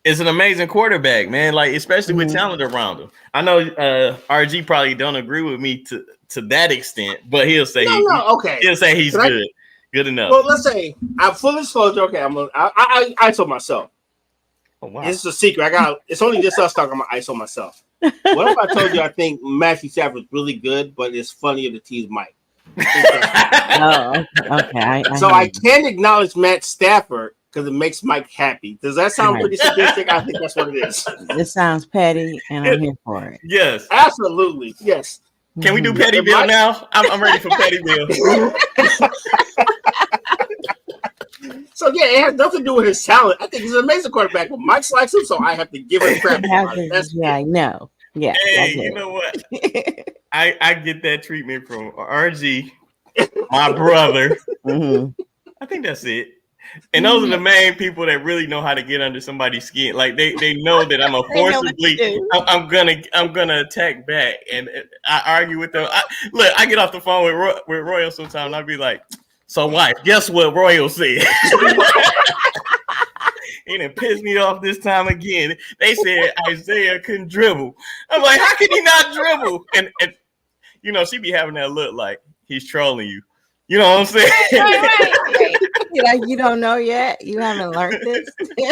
S3: is an amazing quarterback, man. Like, especially with talent around him. I know RG probably don't agree with me to that extent, but he'll say he'll say he's good. Good enough.
S2: Well, let's say I'm full disclosure. Okay, I ISO myself.
S3: Oh, wow.
S2: This is a secret. It's only just us talking about ISO myself. What if I told you I think Matthew Stafford's really good, but it's funnier to tease Mike?
S4: Okay.
S2: I can acknowledge Matt Stafford because it makes Mike happy. Does that sound pretty sadistic? I think that's what it is.
S4: This sounds petty, and I'm here for it.
S3: Yes,
S2: absolutely. Yes.
S3: Can we do Petty Bill now? I'm ready for Petty Bill.
S2: So yeah, it has nothing to do with his talent. I think he's an amazing quarterback, but Mike likes him, so I have to give him crap.
S4: I know. Yeah.
S3: Hey, you know what? I get that treatment from RG, my brother. I think that's it. And those are the main people that really know how to get under somebody's skin. Like they know that I'm I'm gonna attack back, and I argue with them. I get off the phone with Royal sometimes, and I'll be like, "So wife, guess what Royal said?" He done pissed me off this time again. They said Isaiah couldn't dribble. I'm like, how can he not dribble? And she be having that look like he's trolling you. You know what I'm saying?
S4: Right. Like you don't know yet. You haven't learned this.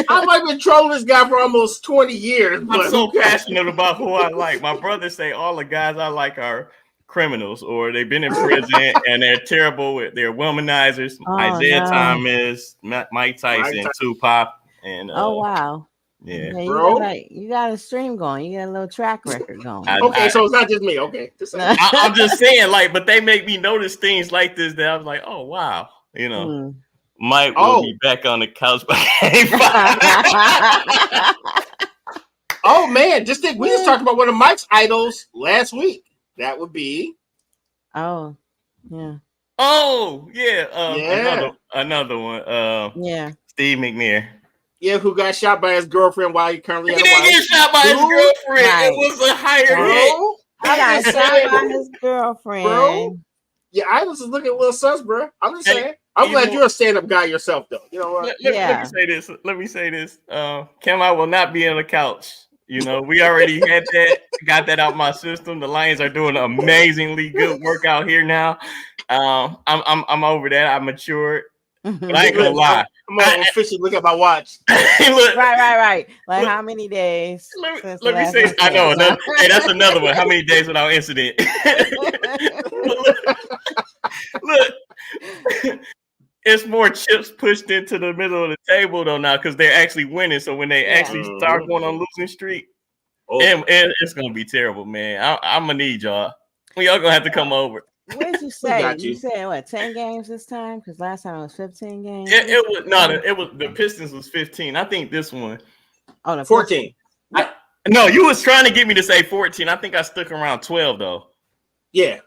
S2: I might have been trolling this guy for almost 20 years.
S3: I'm so passionate about who I like. My brothers say all the guys I like are criminals, or they've been in prison and they're terrible. They're womanizers. Isaiah Thomas, Mike Tyson, Tupac, and
S4: wow.
S3: Yeah,
S4: bro. You got a stream going. You got a little track record going.
S2: So it's not just me. Okay,
S3: I'm just saying, but they make me notice things like this that I was like, oh wow, Mike will be back on the couch by
S2: Oh man, we just talked about one of Mike's idols last week. That would be.
S3: Another one. Steve McNair.
S2: Yeah, who got shot by his girlfriend while he currently had a wife.
S3: He didn't get shot by his girlfriend. Right. It was a higher hit.
S4: I got shot by his girlfriend. Bro.
S2: Yeah, I was just looking a little sus, bro. I'm just saying. I'm glad you're a stand-up guy yourself, though. You know what?
S3: Let me say this. Kim, I will not be on the couch. We already had that, got that out of my system. The Lions are doing an amazingly good work out here now. I'm over that. I matured. But I ain't gonna lie.
S2: I'm gonna officially look at my watch.
S4: Right. Like how many days?
S3: Let me say. I know. Hey, that's another one. How many days without incident? Look, it's more chips pushed into the middle of the table though now because they're actually winning. So when they actually start going on losing streak, and it's gonna be terrible, man. I'm gonna need y'all. Y'all gonna have to come over.
S4: What did you say? You said what? 10 games this time? Because last time it was 15 games.
S3: It was the Pistons was 15. I think this one.
S2: 14.
S3: No, you was trying to get me to say 14. I think I stuck around 12 though.
S2: Yeah,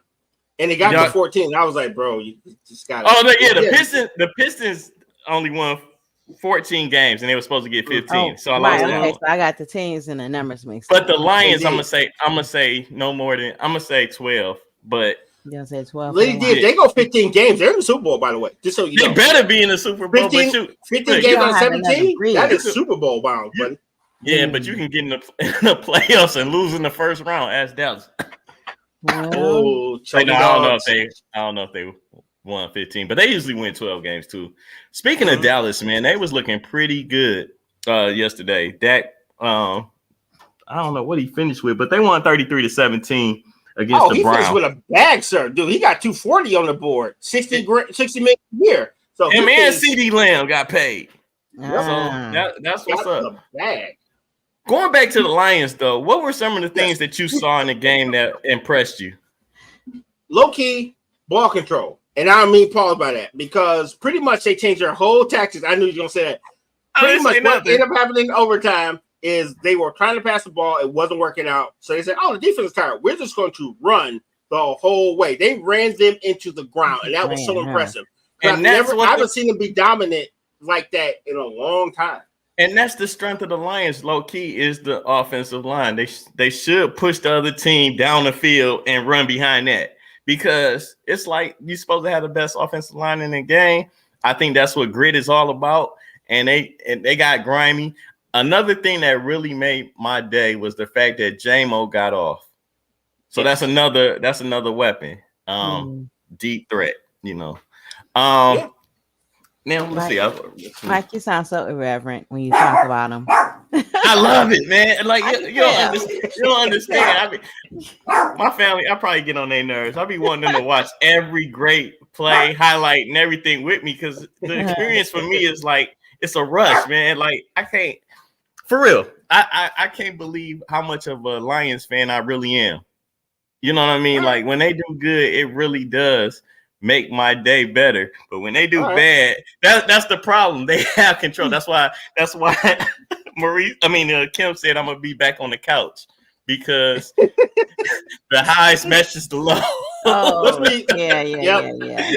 S2: and it got to 14. I was like, bro, you just got.
S3: The Pistons only won 14 games, and they were supposed to get 15. So I lost that one.
S4: So I got the teams and the numbers mixed.
S3: But the Lions, I'm gonna say no more than 12, but.
S4: You gonna say 12?
S2: They go 15 games. They're in the Super Bowl, by the way. Just so you know.
S3: They better be in the Super Bowl.
S2: 15 games out of 17. That is Super Bowl bound, buddy.
S3: Yeah, but you can get in the playoffs and lose in the first round. Ask Dallas.
S4: Well,
S3: I don't know if they won 15, but they usually win 12 games too. Speaking of Dallas, man, they was looking pretty good yesterday. Dak, I don't know what he finished with, but they won 33-17. Against the Browns.
S2: Finished with a bag, sir. Dude, he got 240 on the board. 60 million a year. So
S3: him and CeeDee Lamb got paid. So that's what's up. Going back to the Lions, though, what were some of the things that you saw in the game that impressed you?
S2: Low key ball control, and I don't mean pause by that because pretty much they changed their whole tactics. I knew you were gonna say that. Pretty much what ended up happening in overtime is they were trying to pass the ball, it wasn't working out, so they said, "Oh, the defense is tired. We're just going to run the whole way." They ran them into the ground, and that was so impressive. And I haven't seen them be dominant like that in a long time.
S3: And that's the strength of the Lions, low key, is the offensive line. They should push the other team down the field and run behind that because it's like you're supposed to have the best offensive line in the game. I think that's what grit is all about. And they got grimy. Another thing that really made my day was the fact that J-Mo got off. So that's another weapon. Deep threat, you know. Now let's see.
S4: Mike, you sound so irreverent when you talk about him.
S3: I love it, man. Like you don't understand. I mean, my family, I probably get on their nerves. I be wanting them to watch every great play, highlight, and everything with me because the experience for me is like it's a rush, man. Like I can't, for real. I can't believe how much of a Lions fan I really am. You know what I mean? Like when they do good, it really does make my day better. But when they do bad, that's the problem. They have control. That's why Kim said I'm gonna be back on the couch because the highs matches the low.
S4: Yeah.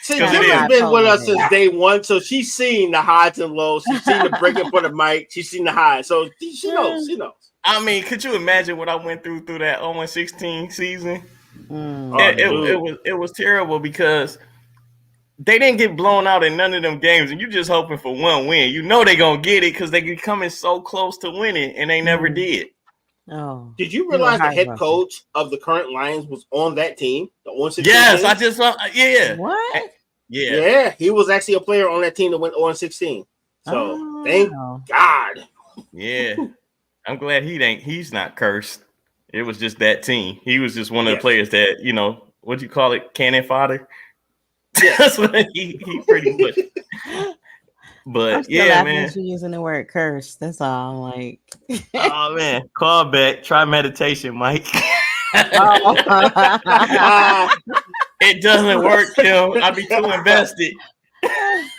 S2: See, Kim has been with us since day one, so she's seen the highs and lows. She's seen the breaking for the mic. She's seen the highs, so she knows. She knows.
S3: I mean, could you imagine what I went through that 0-16 season? It was terrible because they didn't get blown out in none of them games, and you just hoping for one win. You know they're gonna get it because they get coming so close to winning, and they never did.
S4: Oh,
S2: did you realize the head coach of the current Lions was on that team? The 0-16
S3: yes,
S2: team?
S3: I just saw. Yeah.
S4: What?
S2: Yeah, he was actually a player on that team that went 0-16. So thank God.
S3: Yeah, I'm glad he's not cursed. It was just that team. He was just one of the players that, you know, what do you call it? Cannon fodder. That's what he pretty much. But man.
S4: You using the word curse. That's all. Like,
S3: oh man, call back. Try meditation, Mike. It doesn't work, Kim. I'll be too invested.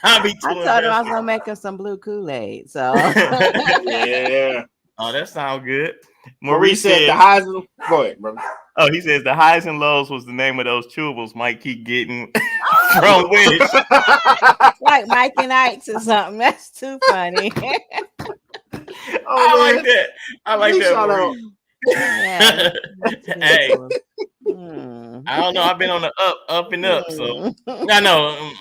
S3: I told
S4: him I was gonna make him some blue Kool-Aid. So
S2: yeah.
S3: Oh, that sounds good.
S2: Maurice said the highs and go ahead, brother.
S3: Oh, he says the highs and lows was the name of those chewables Mike keep getting from Wish.
S4: Like Mike and Ike's or something. That's too funny.
S3: I like that. I like that.
S4: Yeah,
S3: hey, I don't know. I've been on the up and up, so I know.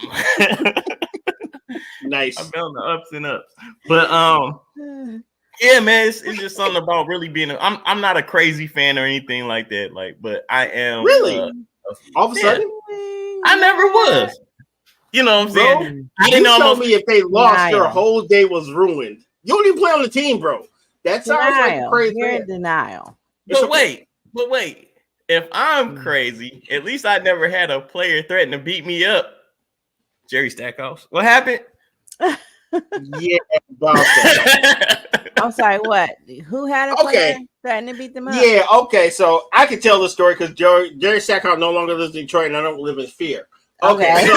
S2: Nice.
S3: I've been on the ups and ups, but yeah, man, it's just something about really being. I'm not a crazy fan or anything like that. Like, but I am
S2: really. All of a sudden,
S3: I never was. You know what I'm saying?
S2: I didn't know me if they lost, their whole day was ruined. You don't even play on the team, bro. That sounds like crazy.
S4: You're in denial.
S3: But wait. If I'm crazy, at least I never had a player threaten to beat me up. Jerry Stackhouse. What happened?
S2: Yeah, about that.
S4: I'm sorry, what? Who had a player threaten to beat them up?
S2: Yeah, okay. So I can tell the story because Jerry Stackhouse no longer lives in Detroit and I don't live in fear. Okay. So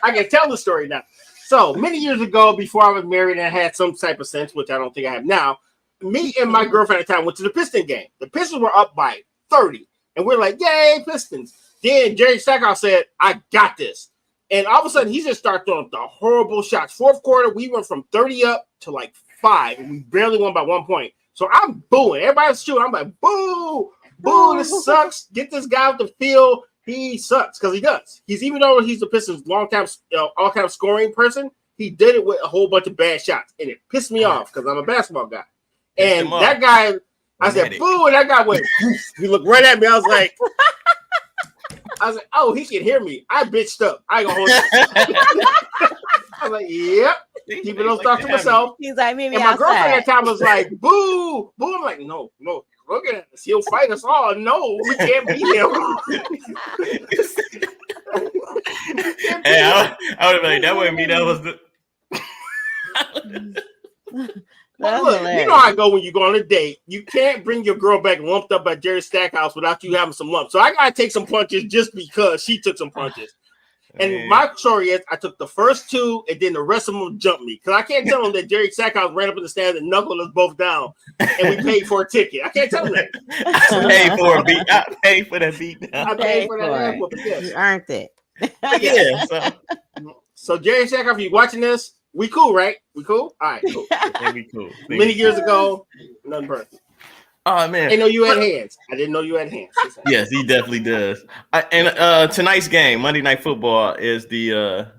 S2: I can tell the story now. So many years ago, before I was married and I had some type of sense, which I don't think I have now, me and my girlfriend at the time went to the Piston game. The Pistons were up by 30. And we're like, yay, Pistons. Then Jerry Stackhouse said, I got this. And all of a sudden, he just started throwing the horrible shots. Fourth quarter, we went from 30 up to like 5. And we barely won by 1 point. So I'm booing. Everybody's shooting. I'm like, boo, this sucks. Get this guy off the field. He sucks because he does. Even though he's the Pistons' all-time scoring person, he did it with a whole bunch of bad shots. And it pissed me off because I'm a basketball guy. And that guy, I said, boo, and that guy went, he looked right at me. I was like, oh, he can hear me. I bitched up. I ain't gonna hold it. I was like, yep. Keeping those thoughts to myself.
S4: He's like, maybe
S2: and my girlfriend at the time was like, boo. I'm like, no. Look at us. He'll fight us all. No, we can't beat him.
S3: Hey, I would have been like, that wasn't me. That was the.
S2: Look, you know how I go when you go on a date. You can't bring your girl back lumped up at Jerry Stackhouse without you having some lumps. So I gotta take some punches just because she took some punches. And my story is, I took the first two, and then the rest of them jumped me because I can't tell them that Jerry Stackhouse ran up in the stands and knuckled us both down, and we paid for a ticket. I can't tell them that.
S3: I paid for a beat. I paid for that beat.
S2: I paid for that.
S4: You earned it.
S3: Yeah.
S2: So Jerry Stackhouse, if you're watching this, we cool, right? We cool? All right, cool.
S3: Yeah, we cool.
S2: Many years ago, nothing perfect.
S3: Oh man,
S2: I didn't know you had hands. I didn't know you had hands.
S3: Yes, he definitely does. And tonight's game, Monday Night Football, is the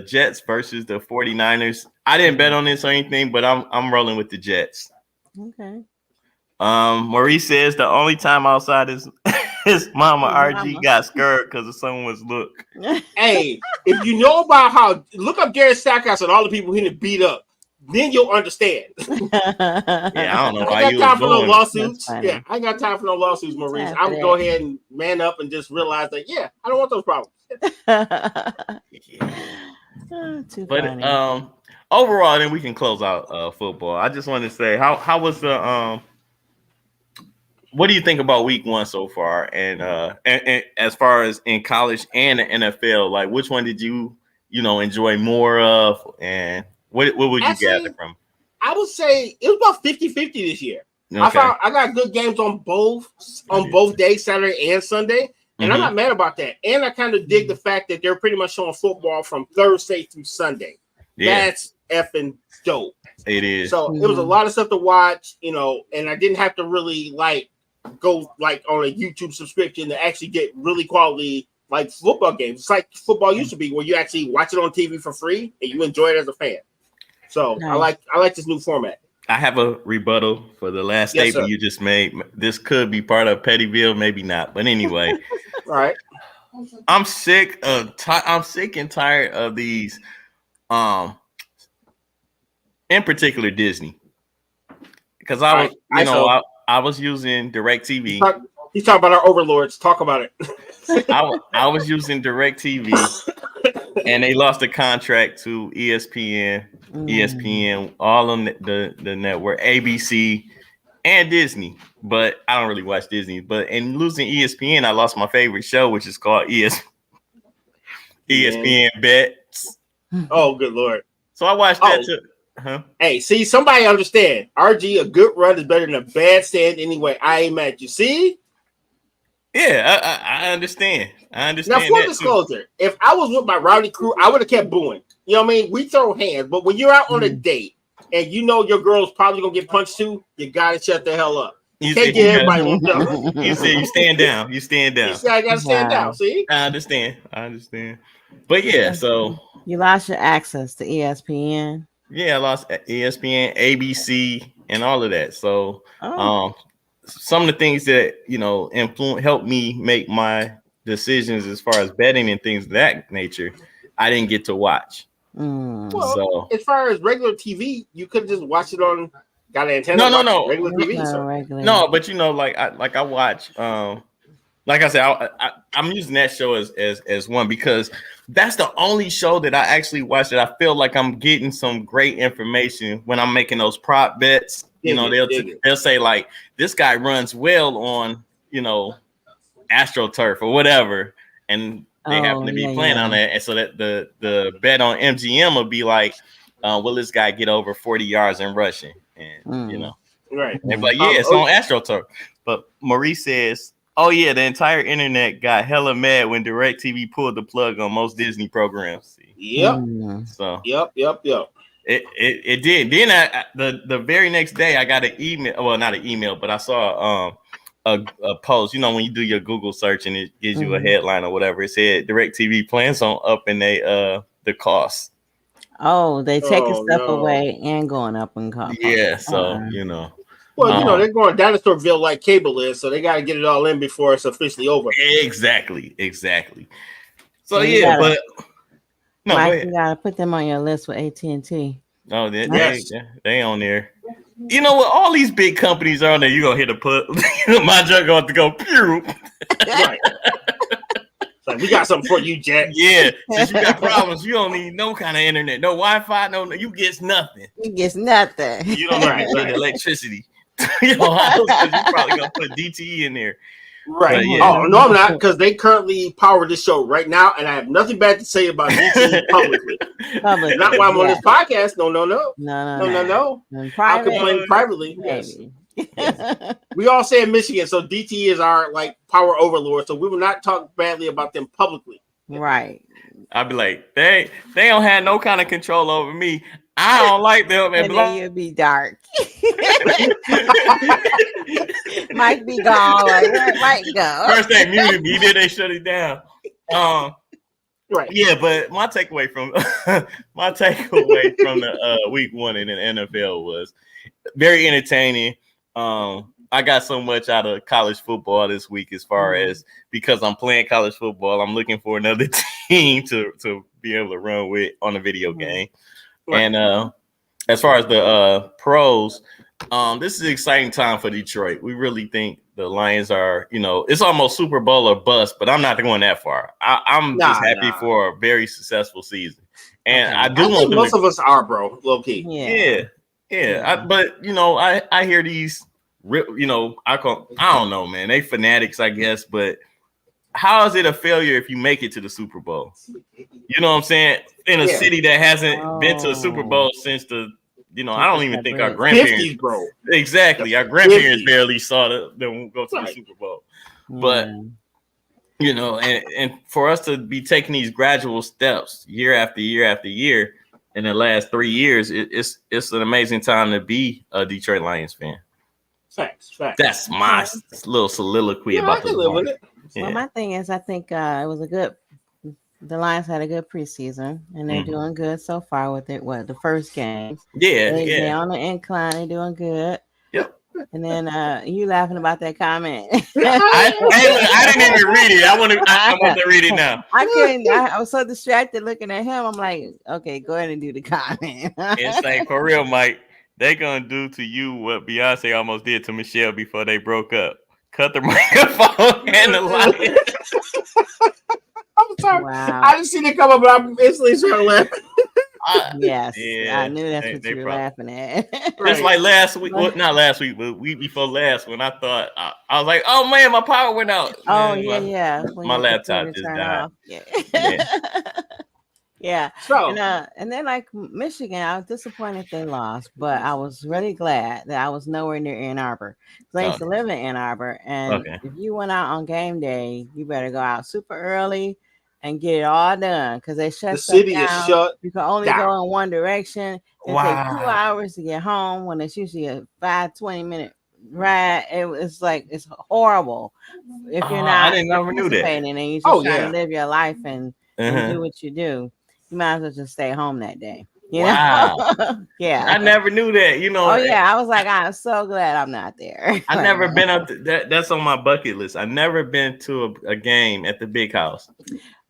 S3: Jets versus the 49ers. I didn't bet on this or anything, but I'm rolling with the Jets.
S4: Okay.
S3: Maurice says the only time outside is his mama RG got scared because of someone's look.
S2: Hey, if you know about how, look up Jerry Stackhouse and all the people he done beat up. Then you'll understand.
S3: Yeah, I don't know why
S2: I
S3: you
S2: got time for no lawsuits.
S4: Yeah,
S2: I got time for no lawsuits, Maurice. I'm gonna go ahead and man up and just realize that I don't want those problems.
S3: But overall, then we can close out football. I just want to say, how was the what do you think about week 1 so far? And as far as in college and the NFL, like which one did you enjoy more of, and what would you gather from?
S2: I would say it was about 50-50 this year. Okay. I got good games on both days, Saturday and Sunday, and I'm not mad about that. And I kind of dig the fact that they're pretty much showing football from Thursday through Sunday. Yeah. That's effing dope.
S3: It is.
S2: So it was a lot of stuff to watch, and I didn't have to really go on a YouTube subscription to actually get really quality football games. It's like football used to be, where you actually watch it on TV for free and you enjoy it as a fan. So nice. I like this new format. I
S3: have a rebuttal for the last statement you just made. This could be part of Pettyville, maybe not, but anyway.
S2: All right.
S3: I'm sick and tired of these, in particular Disney, because I was using DirecTV.
S2: He's talking about our overlords. Talk about it.
S3: I was using DirecTV, and they lost the contract to ESPN, all of the network, ABC, and Disney. But I don't really watch Disney. But in losing ESPN, I lost my favorite show, which is called ESPN Bets.
S2: Oh, good Lord.
S3: So I watched that too. Huh?
S2: Hey, see, somebody understand. RG, a good run is better than a bad stand anyway. I ain't mad at you. See?
S3: Yeah, I understand.
S2: Now, full disclosure, if I was with my rowdy crew, I would have kept booing. You know what I mean? We throw hands, but when you're out on a date and you know your girl's probably going to get punched too, you got to shut the hell up. You can't get everybody on up.
S3: You said you stand down. You stand down.
S2: You said I got to stand down, see?
S3: I understand. But yeah, so.
S4: You lost your access to ESPN.
S3: Yeah, I lost ESPN, ABC, and all of that. So, some of the things that helped me make my decisions as far as betting and things of that nature, I didn't get to watch.
S2: Well, so as far as regular TV, you could just watch it on. Got an antenna?
S3: No.
S2: Regular TV.
S3: No, but I watch. Like I said, I'm using that show as one because that's the only show that I actually watch that I feel like I'm getting some great information when I'm making those prop bets. They'll say like this guy runs well on AstroTurf or whatever, and they happen to be playing on that, and so that the bet on MGM will be like, will this guy get over 40 yards in rushing? And
S2: right?
S3: They're like, it's on AstroTurf. But Maurice says, oh yeah, the entire internet got hella mad when DirecTV pulled the plug on most Disney programs.
S2: Yep.
S3: So
S2: yep.
S3: It did. Then the very next day I got an email. Well, not an email, but I saw a post. When you do your Google search and it gives you a headline or whatever, it said DirecTV plans on upping the cost.
S4: Oh, they taking stuff away and going up in cost.
S3: Yeah, so
S2: Well, they're going Dinosaurville like cable is, so they got to get it all in before it's officially over.
S3: Exactly. So
S4: you
S3: gotta
S4: gotta put them on your list with AT&T.
S3: Oh, they on there. You know what? All these big companies are on there. You gonna hit a put? My jug going to go pew.
S2: Right. So like, we got something for you, Jet.
S3: Yeah, since you got problems, you don't need no kind of internet, no Wi-Fi, no, you get nothing.
S4: You get nothing.
S3: You don't need electricity. Your house, because you probably gonna put DTE in there.
S2: Right. Yeah. Oh, no, I'm not, because they currently power this show right now, and I have nothing bad to say about DTE publicly. Not while I'm on this podcast. No. I'll complain privately. Yes. We all say in Michigan, so DTE is our like power overlord, so we will not talk badly about them publicly.
S4: Right.
S3: I'd be like, they don't have no kind of control over me. I don't like them.
S4: And then you'll be dark. Might be gone. Like, where it might go.
S3: First they muted me, then they shut it down. Right. Yeah, but my takeaway from the week one in the NFL was very entertaining. I got so much out of college football this week as far as because I'm playing college football, I'm looking for another team to be able to run with on a video game. Right. And as far as the pros, this is an exciting time for Detroit. We really think the Lions are, it's almost Super Bowl or bust, but I'm not going that far. I'm just happy for a very successful season. And I think
S2: most of us are, bro, low key.
S3: Yeah. But I hear these, I don't know, man. They fanatics, I guess, but how is it a failure if you make it to the Super Bowl? You know what I'm saying? In a city that hasn't been to a Super Bowl since I don't even think our grandparents,
S2: 50s, bro.
S3: Exactly. Our grandparents barely saw them go to the Super Bowl. But, and for us to be taking these gradual steps year after year after year in the last 3 years, it's an amazing time to be a Detroit Lions fan.
S2: Facts.
S3: That's my little soliloquy about the Lions.
S4: Well, my thing is, I think it was the Lions had a good preseason, and they're doing good so far with it. The first game? They're on the incline. They're doing good.
S3: Yep.
S4: And then you laughing about that comment.
S3: I didn't even read it. I want to read it now.
S4: I couldn't. I was so distracted looking at him. I'm like, okay, go ahead and do the comment.
S3: It's like, for real, Mike. They gonna do to you what Beyonce almost did to Michelle before they broke up. Cut the microphone and the light.
S2: I'm sorry. Wow. I didn't see it come up, but I'm instantly starting laughing.
S4: Yes, I knew that's what you were laughing at.
S3: It's like last week, not last week, but week before last, when I thought I was like, "Oh man, my power went out."
S4: Oh
S3: man, my laptop just died.
S4: Yeah. So, and then like Michigan, I was disappointed they lost, but I was really glad that I was nowhere near Ann Arbor. I used to live in Ann Arbor, and if you went out on game day, you better go out super early and get it all done because they shut
S2: the city
S4: down.
S2: Is shut.
S4: You can only go in one direction. It takes 2 hours to get home when it's usually a 20-minute ride. It's like it's horrible if you're not participating and you just trying to live your life and do what you do. You might as well just stay home that day. You know? Yeah.
S3: I never knew that.
S4: Oh yeah, I was like, I'm so glad I'm not there.
S3: I never been up to that. That's on my bucket list. I never been to a game at the big house.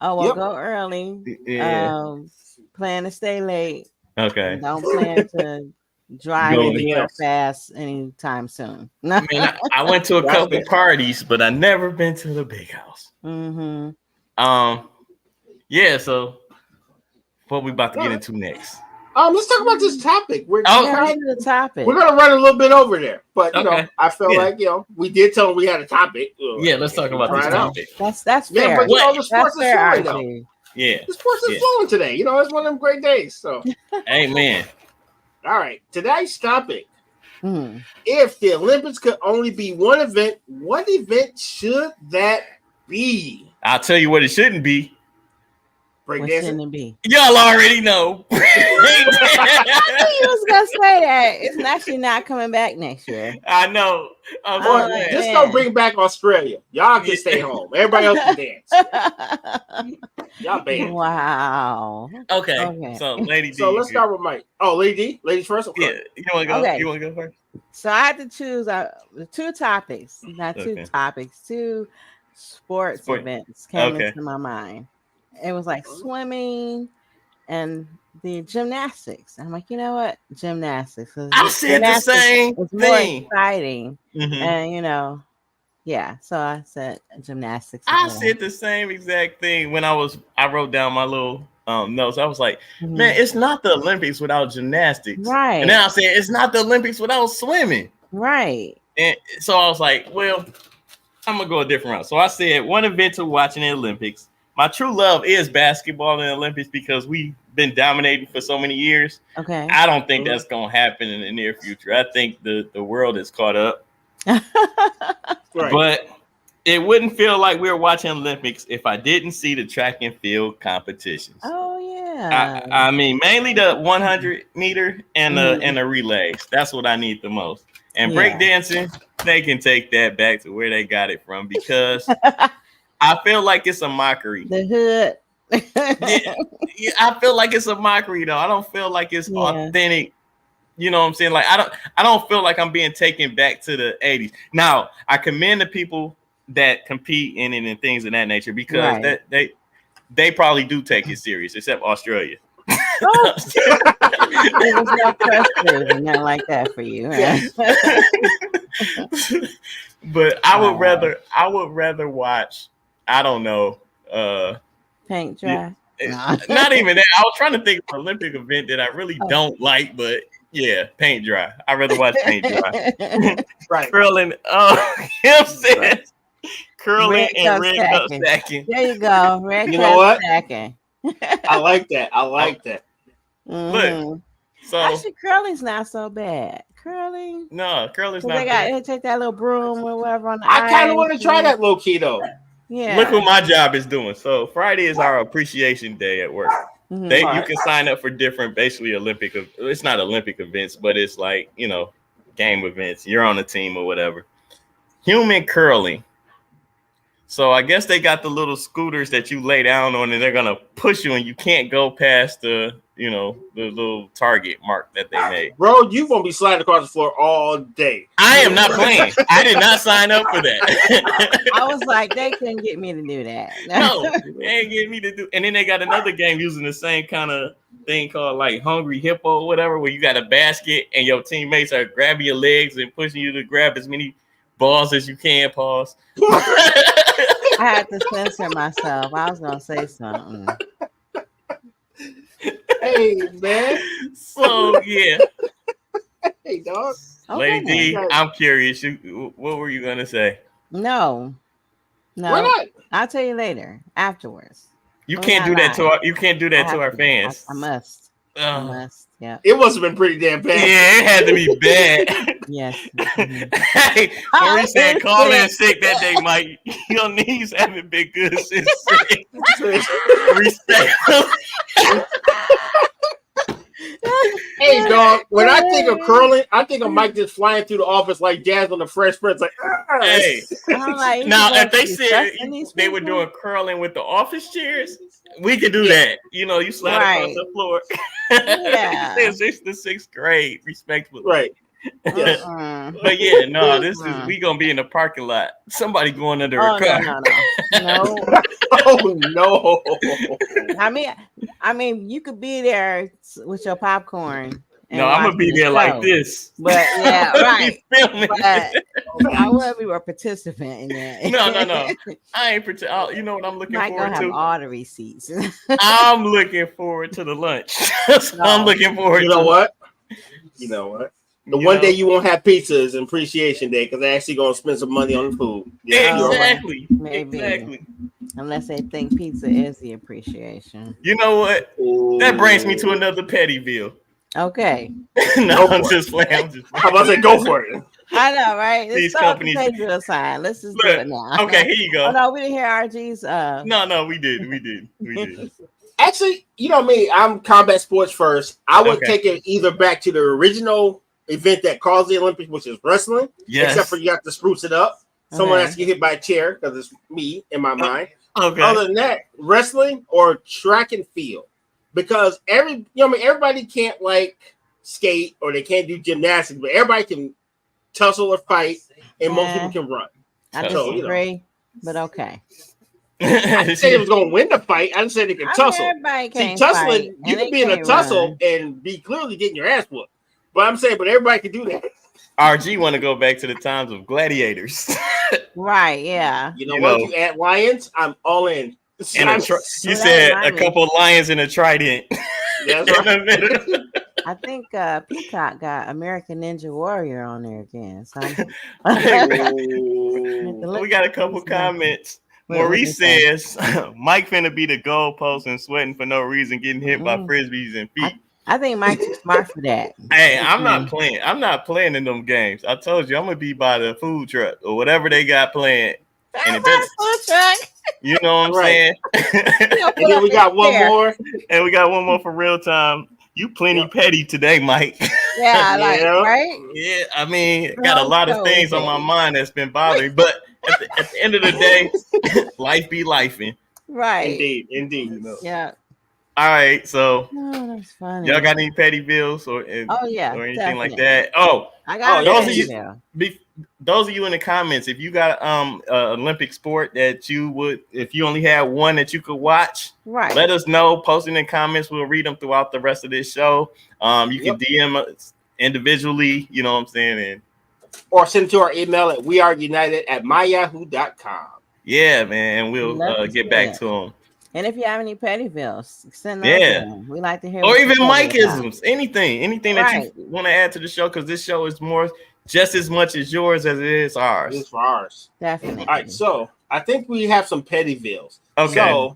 S4: Oh well, go early. Plan to stay late.
S3: Okay.
S4: Don't plan to drive anywhere fast anytime soon.
S3: I mean, I went to a couple parties, but I never been to the big house. Yeah. So, what we about to get into next?
S2: Let's talk about this topic.
S4: We're gonna
S2: run a little bit over there, but I felt like we did tell them we had a topic.
S3: Let's talk about this topic.
S4: That's fair.
S2: Yeah, but the sports is flowing though.
S3: Yeah,
S2: the sports is flowing today. It's one of them great days. So,
S3: amen.
S2: All right, today's topic: if the Olympics could only be one event, what event should that be?
S3: I'll tell you what it shouldn't be.
S2: Breakdancing.
S3: Y'all already know.
S4: I knew you was gonna say that. It's actually not coming back next year.
S3: I know.
S2: Just don't bring back Australia. Y'all can stay home. Everybody else can dance. Y'all banned.
S4: Wow.
S3: Okay. So, Lady D.
S2: So let's start with Mike. Oh, Lady D. Ladies first.
S3: Okay. Yeah. You want to go? Okay. You want to go first?
S4: So I had to choose two topics. Not two topics. Two sports events came into my mind. It was like swimming and the gymnastics. I'm like, you know what? Gymnastics.
S3: I said the same
S4: thing. It's more exciting. And, Yeah, so I said gymnastics.
S3: I said the same exact thing when I wrote down my little notes. I was like, man, it's not the Olympics without gymnastics.
S4: Right.
S3: And then I said, it's not the Olympics without swimming.
S4: Right.
S3: And so I was like, well, I'm going to go a different route. So I said, one event to watch in the Olympics. My true love is basketball in the Olympics because we've been dominating for so many years.
S4: Okay.
S3: I don't think that's going to happen in the near future. I think the world is caught up.
S2: Right.
S3: But it wouldn't feel like we were watching Olympics if I didn't see the track and field competitions.
S4: Oh yeah.
S3: I mean, mainly the 100 meter and the relays. That's what I need the most. And breakdancing, they can take that back to where they got it from because I feel like it's a mockery.
S4: The hood.
S3: Yeah, I feel like it's a mockery though. I don't feel like it's authentic. You know what I'm saying? Like I don't feel like I'm being taken back to the 80s. Now, I commend the people that compete in it and things of that nature because they probably do take it serious, except Australia.
S4: Oh. It was no question, not like that for you. Right?
S3: But I would rather watch, I don't know,
S4: paint dry.
S3: Not even that. I was trying to think of an Olympic event that I really don't like, but yeah, paint dry. I'd rather watch paint dry.
S2: Right.
S3: Curling. Him says curling and red cup stacking.
S4: There you go. Red
S2: you
S4: cup
S2: know what?
S4: stacking.
S2: I like that.
S3: Look, so
S4: actually, curling's not so bad. Curling's not
S3: bad.
S4: They take that little broom or whatever on the
S2: I kind of want to try that low key though.
S4: Yeah.
S3: Look what my job is doing. So Friday is our appreciation day at work.
S4: Mm-hmm.
S3: You can sign up for different, basically Olympic. It's not Olympic events, but it's like game events. You're on a team or whatever. Human curling. So I guess they got the little scooters that you lay down on, and they're gonna push you, and you can't go past the little target mark that they made.
S2: Bro, you gonna be sliding across the floor all day.
S3: I am not playing. I did not sign up for that.
S4: I was like, they couldn't get me to do that.
S3: No, they ain't get me to do. And then they got another game using the same kind of thing called like Hungry Hippo or whatever, where you got a basket and your teammates are grabbing your legs and pushing you to grab as many balls as you can. Pause.
S4: I had to censor myself. I was gonna say something.
S2: Hey man.
S3: So yeah.
S2: Hey dog.
S3: Lady D, I'm curious. What were you gonna say?
S4: No.
S2: Why not?
S4: I'll tell you later. Afterwards.
S3: You can't do that to our fans.
S4: I must. I must. Yeah.
S2: It must have been pretty damn bad.
S3: Yeah, it had to be bad.
S4: Yes.
S3: Hey, Marie said call in sick that day, Mike. Your knees haven't been good since sick. Respect.
S2: Hey dog, when I think of curling, I think of Mike just flying through the office like Jazz on the Fresh Prince. Like,
S3: hey.
S4: Like,
S3: now if they said they were doing curling with the office chairs, we could do that. You slide across the floor.
S4: Yeah.
S3: It's the 6th grade, respectfully.
S2: Right.
S3: But yeah, no, we gonna be in the parking lot. Somebody going under a car.
S4: No.
S2: Oh no.
S4: I mean, you could be there with your popcorn.
S3: No, I'm gonna be there like this.
S4: But yeah, right. I will be a participant in that.
S3: No. I ain't pretend. You know what I'm looking forward to?
S4: Have all the receipts.
S3: I'm looking forward to the lunch. I'm looking forward.
S2: You know what? The one day you won't have pizza is Appreciation Day because they're actually gonna spend some money on the food.
S3: Yeah, exactly.
S4: Maybe.
S3: Exactly.
S4: Unless they think pizza is the appreciation.
S3: You know what? Ooh. That brings me to another petty bill.
S4: Okay.
S3: No, I'm just playing.
S2: I'm about to say go for it.
S4: I know, right?
S3: These companies.
S4: Aside. Let's just do it now.
S3: Okay, here you go.
S4: Oh, no, we didn't hear RG's.
S3: No, we did.
S2: Actually, you know me, I'm combat sports first. I would take it either back to the original event that caused the Olympics, which is wrestling.
S3: Yes.
S2: Except for you have to spruce it up. Someone has to get hit by a chair because it's me in my mind.
S3: Okay.
S2: Other than that, wrestling or track and field. Because everybody can't like skate or they can't do gymnastics, but everybody can tussle or fight, and most people can run.
S4: I disagree, but okay.
S2: I didn't say it was going to win the fight. I didn't say they can tussle.
S4: Everybody can
S2: tussling, you can be in a tussle and be clearly getting your ass whooped. But I'm saying, but everybody can do that.
S3: RG want to go back to the times of gladiators.
S4: Right, yeah.
S2: You know what? You add lions, I'm all in.
S3: And you said a couple of lions and a trident.
S2: That's right.
S4: I think Peacock got American Ninja Warrior on there again. So
S3: we got a couple comments. Maurice says Mike finna be the goalpost and sweating for no reason, getting hit by frisbees and feet.
S4: I think Mike's too smart for that.
S3: Hey, I'm not playing. I'm not playing in them games. I told you I'm gonna be by the food truck or whatever they got playing. And
S4: food truck.
S3: You know what I'm saying?
S2: And then we got one more.
S3: And we got one more for real time. You plenty petty today, Mike.
S4: Yeah, right?
S3: Yeah, I mean, got a lot of things on my mind that's been bothering me. But at the end of the day, life be lifing.
S4: Right.
S2: Indeed.
S3: You know?
S4: Yeah.
S3: All right, so
S4: that's funny.
S3: Y'all got any petty bills or anything like that?
S4: I got
S3: those of you in the comments, if you got Olympic sport that you would, if you only had one that you could watch,
S4: right?
S3: Let us know. Post in the comments. We'll read them throughout the rest of this show. You can DM us individually. You know what I'm saying,
S2: or send to our email at weareunited@myyahoo.com.
S3: Yeah, man, we'll get back to them.
S4: And if you have any petty bills, send those in. We like to hear.
S3: Or even Mike-isms, anything that you want to add to the show, because this show is just as much as yours as it is ours.
S2: It's for ours.
S4: Definitely.
S2: All right, so I think we have some petty bills.
S3: Okay.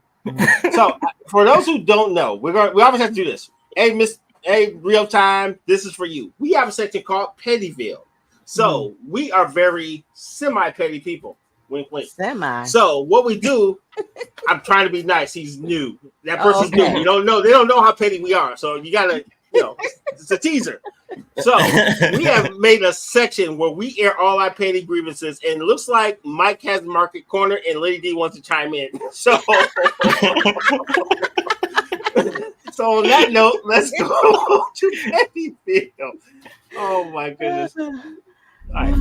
S2: So for those who don't know, we always have to do this. Hey, real time, this is for you. We have a section called Pettyville. So we are very semi-petty people. Wink, wink.
S4: Semi.
S2: So what we do, I'm trying to be nice. He's new. That person's new. You don't know. They don't know how petty we are. So you gotta, it's a teaser. So we have made a section where we air all our petty grievances, and it looks like Mike has the market corner, and Lady D wants to chime in. So, so on that note, let's go to Pettyville. Oh my goodness! All right.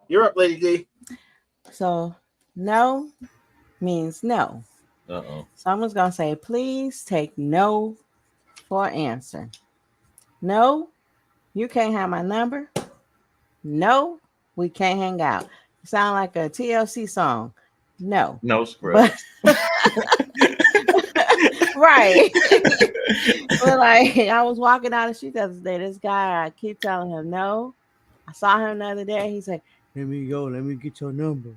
S2: You're up, Lady D.
S4: So, no means no.
S3: Uh-oh.
S4: Someone's going to say, please take no for an answer. No, you can't have my number. No, we can't hang out. You sound like a TLC song. No.
S3: No script.
S4: Right. But like, I was walking down the street the other day. This guy, I keep telling him no. I saw him the other day. He's like, let me get your number.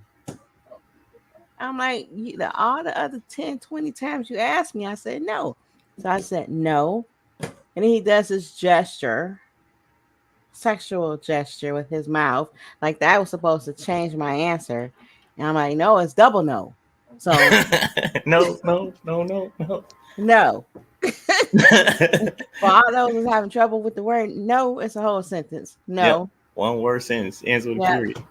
S4: I'm like, all the other 10, 20 times you asked me, I said no. So I said no. And then he does this gesture, sexual gesture with his mouth. Like that was supposed to change my answer. And I'm like, no, it's double no. So
S3: no.
S4: No. For all those who's having trouble with the word no, it's a whole sentence. No.
S3: Yep. One word sentence ends with a period.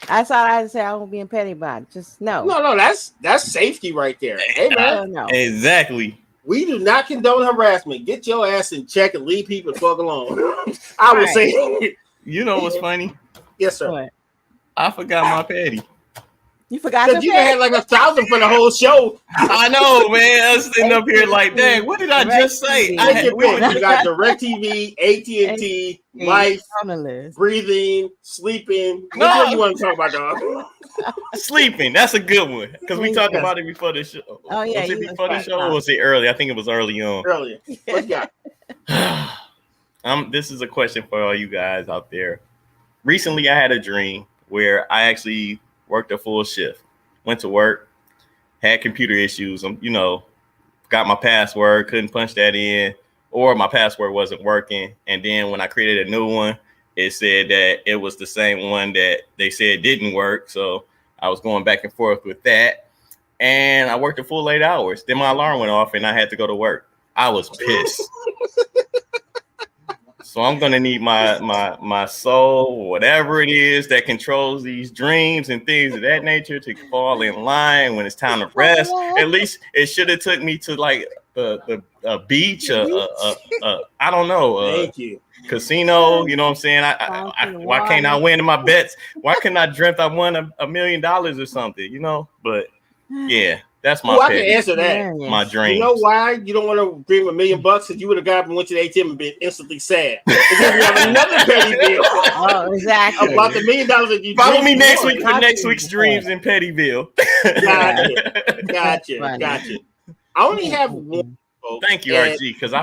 S4: That's all I had to say. I won't be petty about it. Just no.
S2: No, that's safety right there. Hey, man.
S4: No.
S3: Exactly.
S2: We do not condone harassment. Get your ass in check and leave people the fuck alone. I will say.
S3: You know what's funny?
S2: Yes, sir.
S4: What?
S3: I forgot my petty.
S4: You forgot your
S2: you had like 1,000 for the whole show.
S3: I know, man. I was sitting up here like, dang, what did I just say?
S2: You got DirecTV, AT&T, Life, Breathing, Sleeping. Which one you want to talk about, dog?
S3: Sleeping. That's a good one. Because we talked about it before the show.
S4: Oh, yeah.
S3: Was it before the show or was it early? I think it was early on.
S2: Earlier. What you got?
S3: This is a question for all you guys out there. Recently, I had a dream where I actually worked a full shift, went to work, had computer issues, got my password, couldn't punch that in, or my password wasn't working. And then when I created a new one, it said that it was the same one that they said didn't work. So I was going back and forth with that. And I worked a full 8 hours. Then my alarm went off and I had to go to work. I was pissed. So I'm gonna need my soul, whatever it is that controls these dreams and things of that nature, to fall in line when it's time to rest. At least it should have took me to like the beach, I don't know,
S2: thank you,
S3: casino. You know what I'm saying? Why can't I win in my bets? Why couldn't I dreamt I won $1 million or something? But Yeah, that's my.
S2: I can answer that.
S3: My dream.
S2: You know why you don't want to dream $1 million? Because you would have got up and went to the ATM and been instantly sad. And then we have another petty bill.
S4: Oh, exactly.
S2: About $1 million that you
S3: follow me next week for next week's dreams in Pettyville.
S2: Gotcha. I only have one.
S3: Thank you, RG, because I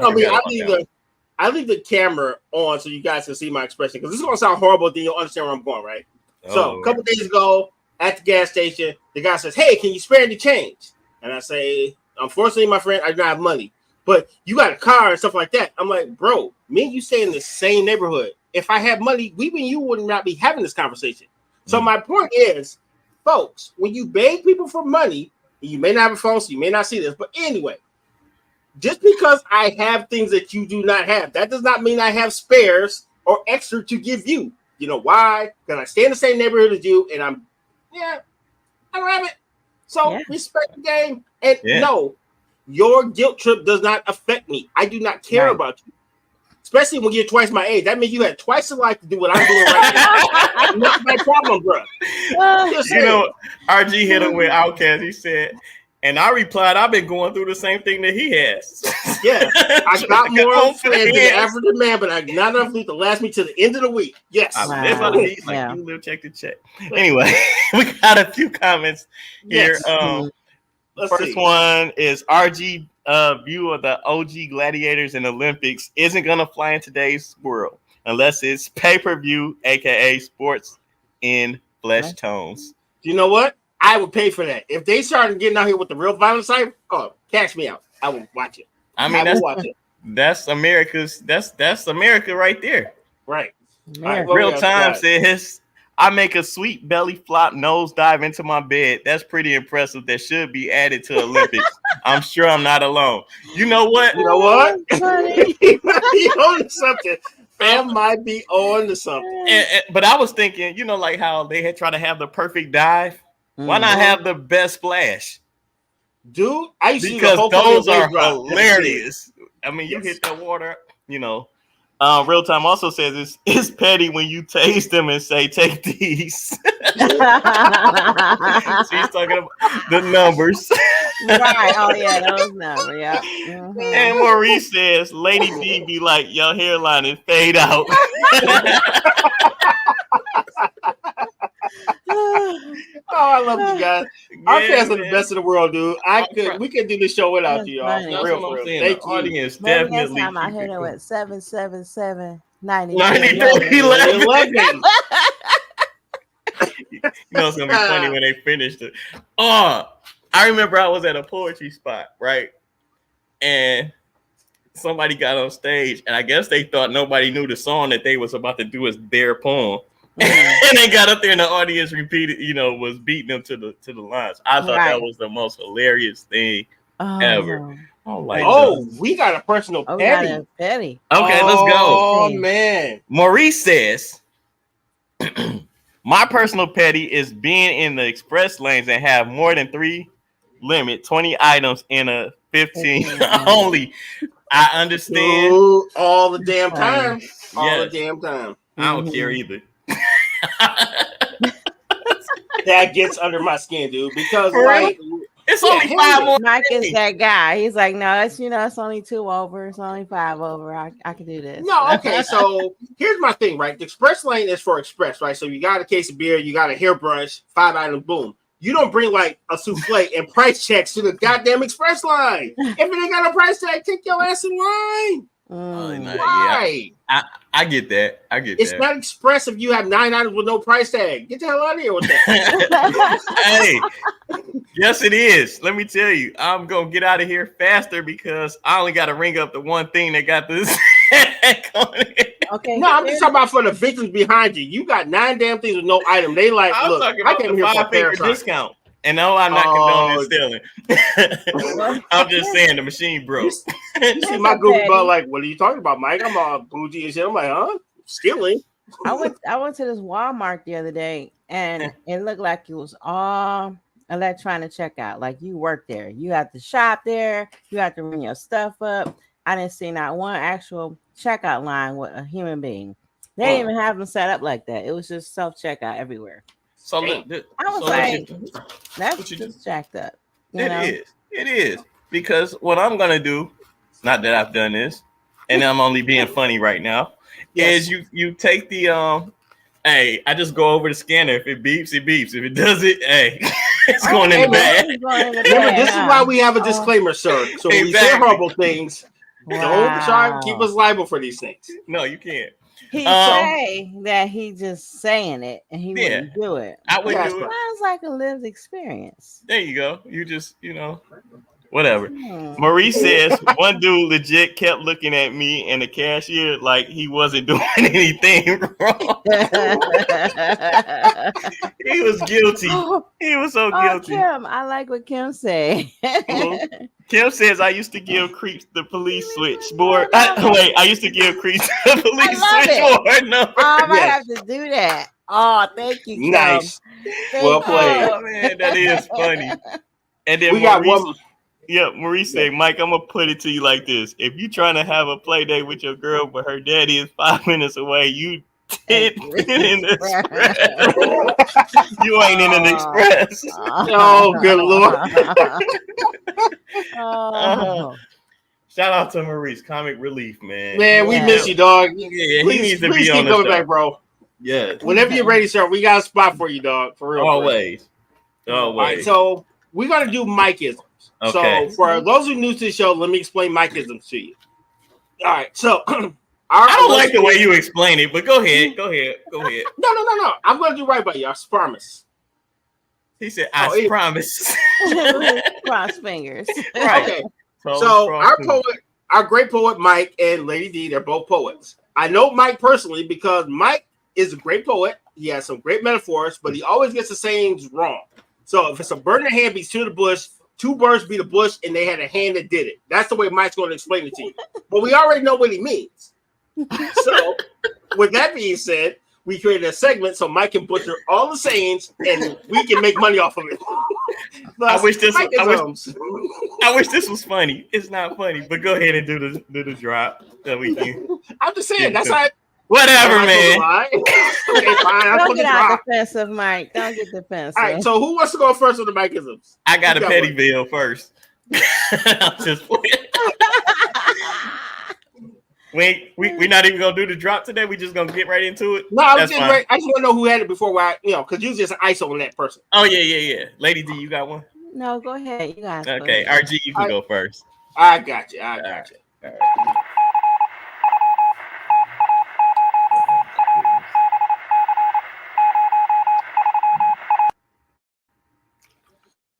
S2: leave the camera on so you guys can see my expression, because this is going to sound horrible, then you'll understand where I'm going, right? So a couple days ago at the gas station, the guy says, "Hey, can you spare any change?" And I say, "Unfortunately, my friend, I don't have money, but you got a car and stuff like that." I'm like, "Bro, me and you stay in the same neighborhood. If I had money, we and you would not be having this conversation." So my point is, folks, when you beg people for money, you may not have a phone, so you may not see this, but anyway, just because I have things that you do not have, that does not mean I have spares or extra to give you. You know why? Because I stay in the same neighborhood as you, and I don't have it. So respect the game. And no, your guilt trip does not affect me. I do not care about you. Especially when you're twice my age. That means you had twice the life to do what I'm doing right now. That's my problem, bro.
S3: You know, RG hit him with Outkast. He said, and I replied, I've been going through the same thing that he has.
S2: Yeah, I got more friends than the average man, but I not enough to last me to the end of the week. Yes.
S3: You live check to check. Anyway, we got a few comments here. First one is RG view of the OG gladiators in Olympics isn't gonna fly in today's world unless it's pay-per-view, aka sports in flesh tones.
S2: You know what? I would pay for that. If they started getting out here with the real violent side, catch me out. I will watch it.
S3: I mean, that's America's that's America right there.
S2: Right.
S3: Real time says, I make a sweet belly flop nose dive into my bed. That's pretty impressive. That should be added to Olympics. I'm sure I'm not alone. You know what?
S2: He might be on to something. Fam might be on to something.
S3: But I was thinking, you know, like how they had tried to have the perfect dive. Why not have the best splash?
S2: Dude, I used
S3: because those are hilarious. I mean, you hit the water, you know. Real time also says it's petty when you taste them and say, "Take these." She's talking about the numbers.
S4: Right. Oh yeah, those numbers. Yeah. Mm-hmm.
S3: And Maurice says, "Lady D be like, your hairline is fade out."
S2: I love you guys. Our fans are the best in the world, dude. We could do this show without you, y'all.
S3: Real. Thank you. Audience definitely.
S4: Next time I hit it with 777 90
S3: 11. You know it's gonna be funny when they finished it. I remember I was at a poetry spot, right? And somebody got on stage, and I guess they thought nobody knew the song that they was about to do as their poem. And they got up there and the audience repeated, was beating them to the lines. I thought that was the most hilarious thing ever.
S2: We got a personal petty.
S3: Okay, let's go.
S2: Oh man.
S3: Maurice says, my personal petty is being in the express lanes and have more than 3 limit, 20 items in a 15 only. I understand.
S2: Dude, all the damn time. All the damn time.
S3: I don't care either.
S2: That gets under my skin, dude, because
S3: it's only 5 more.
S4: Mike is that guy. He's like, no, it's only 2 over. It's only 5 over. I can do this.
S2: No, okay. So here's my thing, right? The express lane is for express, right? So you got a case of beer, you got a hairbrush, 5 items, boom. You don't bring like a souffle and price checks to the goddamn express line. If it ain't got a price tag, take your ass in line. Why?
S3: Yeah. I get that.
S2: It's not express if you have 9 items with no price tag. Get the hell out of here with that.
S3: Hey, yes, it is. Let me tell you, I'm gonna get out of here faster because I only got to ring up the one thing that got this.
S4: Okay.
S2: No, I'm just talking about for the victims behind you. You got 9 damn things with no item. They like, look, I came here for a fair
S3: discount. And no, I'm not condoning stealing. I'm just saying the machine broke.
S2: You see my goofy butt like, what are you talking about, Mike? I'm all bougie and shit. I'm like, huh? Stealing?
S4: I went to this Walmart the other day, and it looked like it was all electronic checkout. Like you work there. You have to shop there. You have to bring your stuff up. I didn't see not one actual checkout line with a human being. They didn't even have them set up like that. It was just self-checkout everywhere.
S3: So look,
S4: I was like, that's just jacked up.
S3: It is because what I'm gonna do, not that I've done this, and I'm only being funny right now, is you take the hey, I just go over the scanner. If it beeps, it beeps. If it doesn't, hey, it's going in the bag.
S2: Remember, this is why we have a disclaimer, sir. So when we say horrible things, don't try to keep us liable for these things.
S3: No, you can't.
S4: He say that he just saying it and he wouldn't do it.
S3: I wouldn't do it.
S4: Sounds like a lived experience.
S3: There you go. You just, whatever. Marie says one dude legit kept looking at me and the cashier like he wasn't doing anything wrong. He was guilty. He was so guilty.
S4: Kim, I like what Kim said.
S3: Kim says I used to give creeps the police switchboard. I used to give creeps the police switchboard number.
S4: I might have to do that. Oh, thank you, Kim.
S2: Nice. Well played.
S3: Oh, man, that is funny. And then
S2: we got one.
S3: Yeah, Marie said, Mike, I'm gonna put it to you like this: if you trying to have a play date with your girl, but her daddy is 5 minutes away, you did in the express. You ain't in an express.
S2: Oh, good Lord.
S3: Shout out to Maurice, comic relief, man.
S2: Man, we miss you, dog.
S3: Yeah, he needs to be on the show.
S2: Back, bro.
S3: Yeah.
S2: Whenever you're ready, sir, we got a spot for you, dog. For real.
S3: Always.
S2: All right, so we're gonna do Mikeisms. Okay. So for those who are new to the show, let me explain Mikeisms to you. All right, so
S3: I don't like the way you explain it, but go ahead. No.
S2: I'm gonna do right by you. I promise.
S3: He said, "I promise."
S4: Cross fingers.
S2: Right. Okay. So our great poet Mike and Lady D, they're both poets. I know Mike personally because Mike is a great poet. He has some great metaphors, but he always gets the sayings wrong. So if it's a bird in the hand beats two to the bush, two birds beat a bush, and they had a hand that did it. That's the way Mike's going to explain it to you. But we already know what he means. So with that being said, we created a segment so Mike can butcher all the sayings and we can make money off of it.
S3: I wish this was funny. It's not funny, but go ahead and do the drop that we can.
S2: I'm just saying that's how.
S3: Whatever, man.
S2: Okay, fine.
S4: Don't get out defensive, Mike. Don't get defensive.
S2: All right, so who wants to go first with the Mikeisms?
S3: I got a petty bill first. I'm just playing. We're not even gonna do the drop today. We just gonna get right into it.
S2: No, I just want to know who had it before. Because you just ISO on that person.
S3: Oh yeah. Lady D, you got one?
S4: No, go ahead. You got it.
S3: Okay, RG, you can go first.
S2: I got you. All right.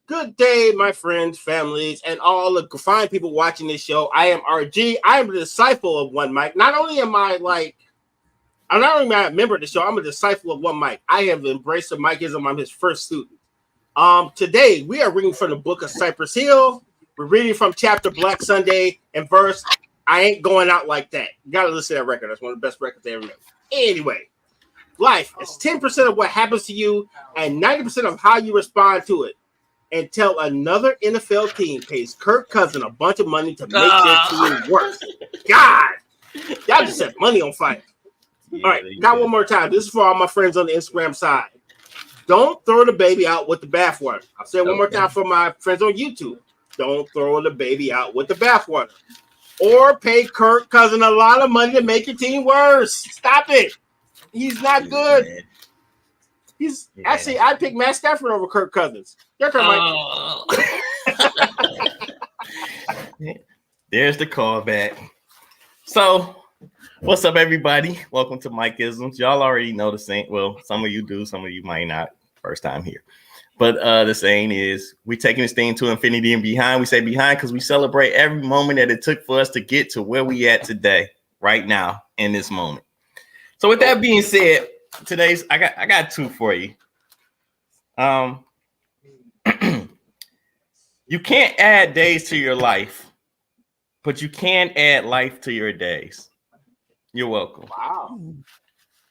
S2: Good day, my friends, families, and all the fine people watching this show. I am RG. I am a disciple of One Mike. Not only am I'm not only a member of the show, I'm a disciple of One Mike. I have embraced the Mikeism. I'm his first student. Today, we are reading from the book of Cypress Hill. We're reading from chapter Black Sunday and verse, I Ain't Going Out Like That. You got to listen to that record. That's one of the best records they ever made. Anyway, life is 10% of what happens to you and 90% of how you respond to it. Until another NFL team pays Kirk Cousins a bunch of money to make their team work. God, y'all just set money on fire. Yeah, all right, got one more time. This is for all my friends on the Instagram side. Don't throw the baby out with the bathwater. I'll say it one more time for my friends on YouTube. Don't throw the baby out with the bathwater. Or pay Kirk Cousins a lot of money to make your team worse. Stop it. He's not good. Actually, I'd pick Matt Stafford over Kirk Cousins. Your turn, Mike.
S3: There's the callback. So, what's up, everybody? Welcome to Mikeisms. Y'all already know the saying. Well, some of you do, some of you might not. First time here. But the saying is, we taking this thing to infinity and behind. We say behind because we celebrate every moment that it took for us to get to where we at today, right now, in this moment. So, with that being said, today's I got two for you. You can't add days to your life, but you can add life to your days. You're welcome.
S2: Wow.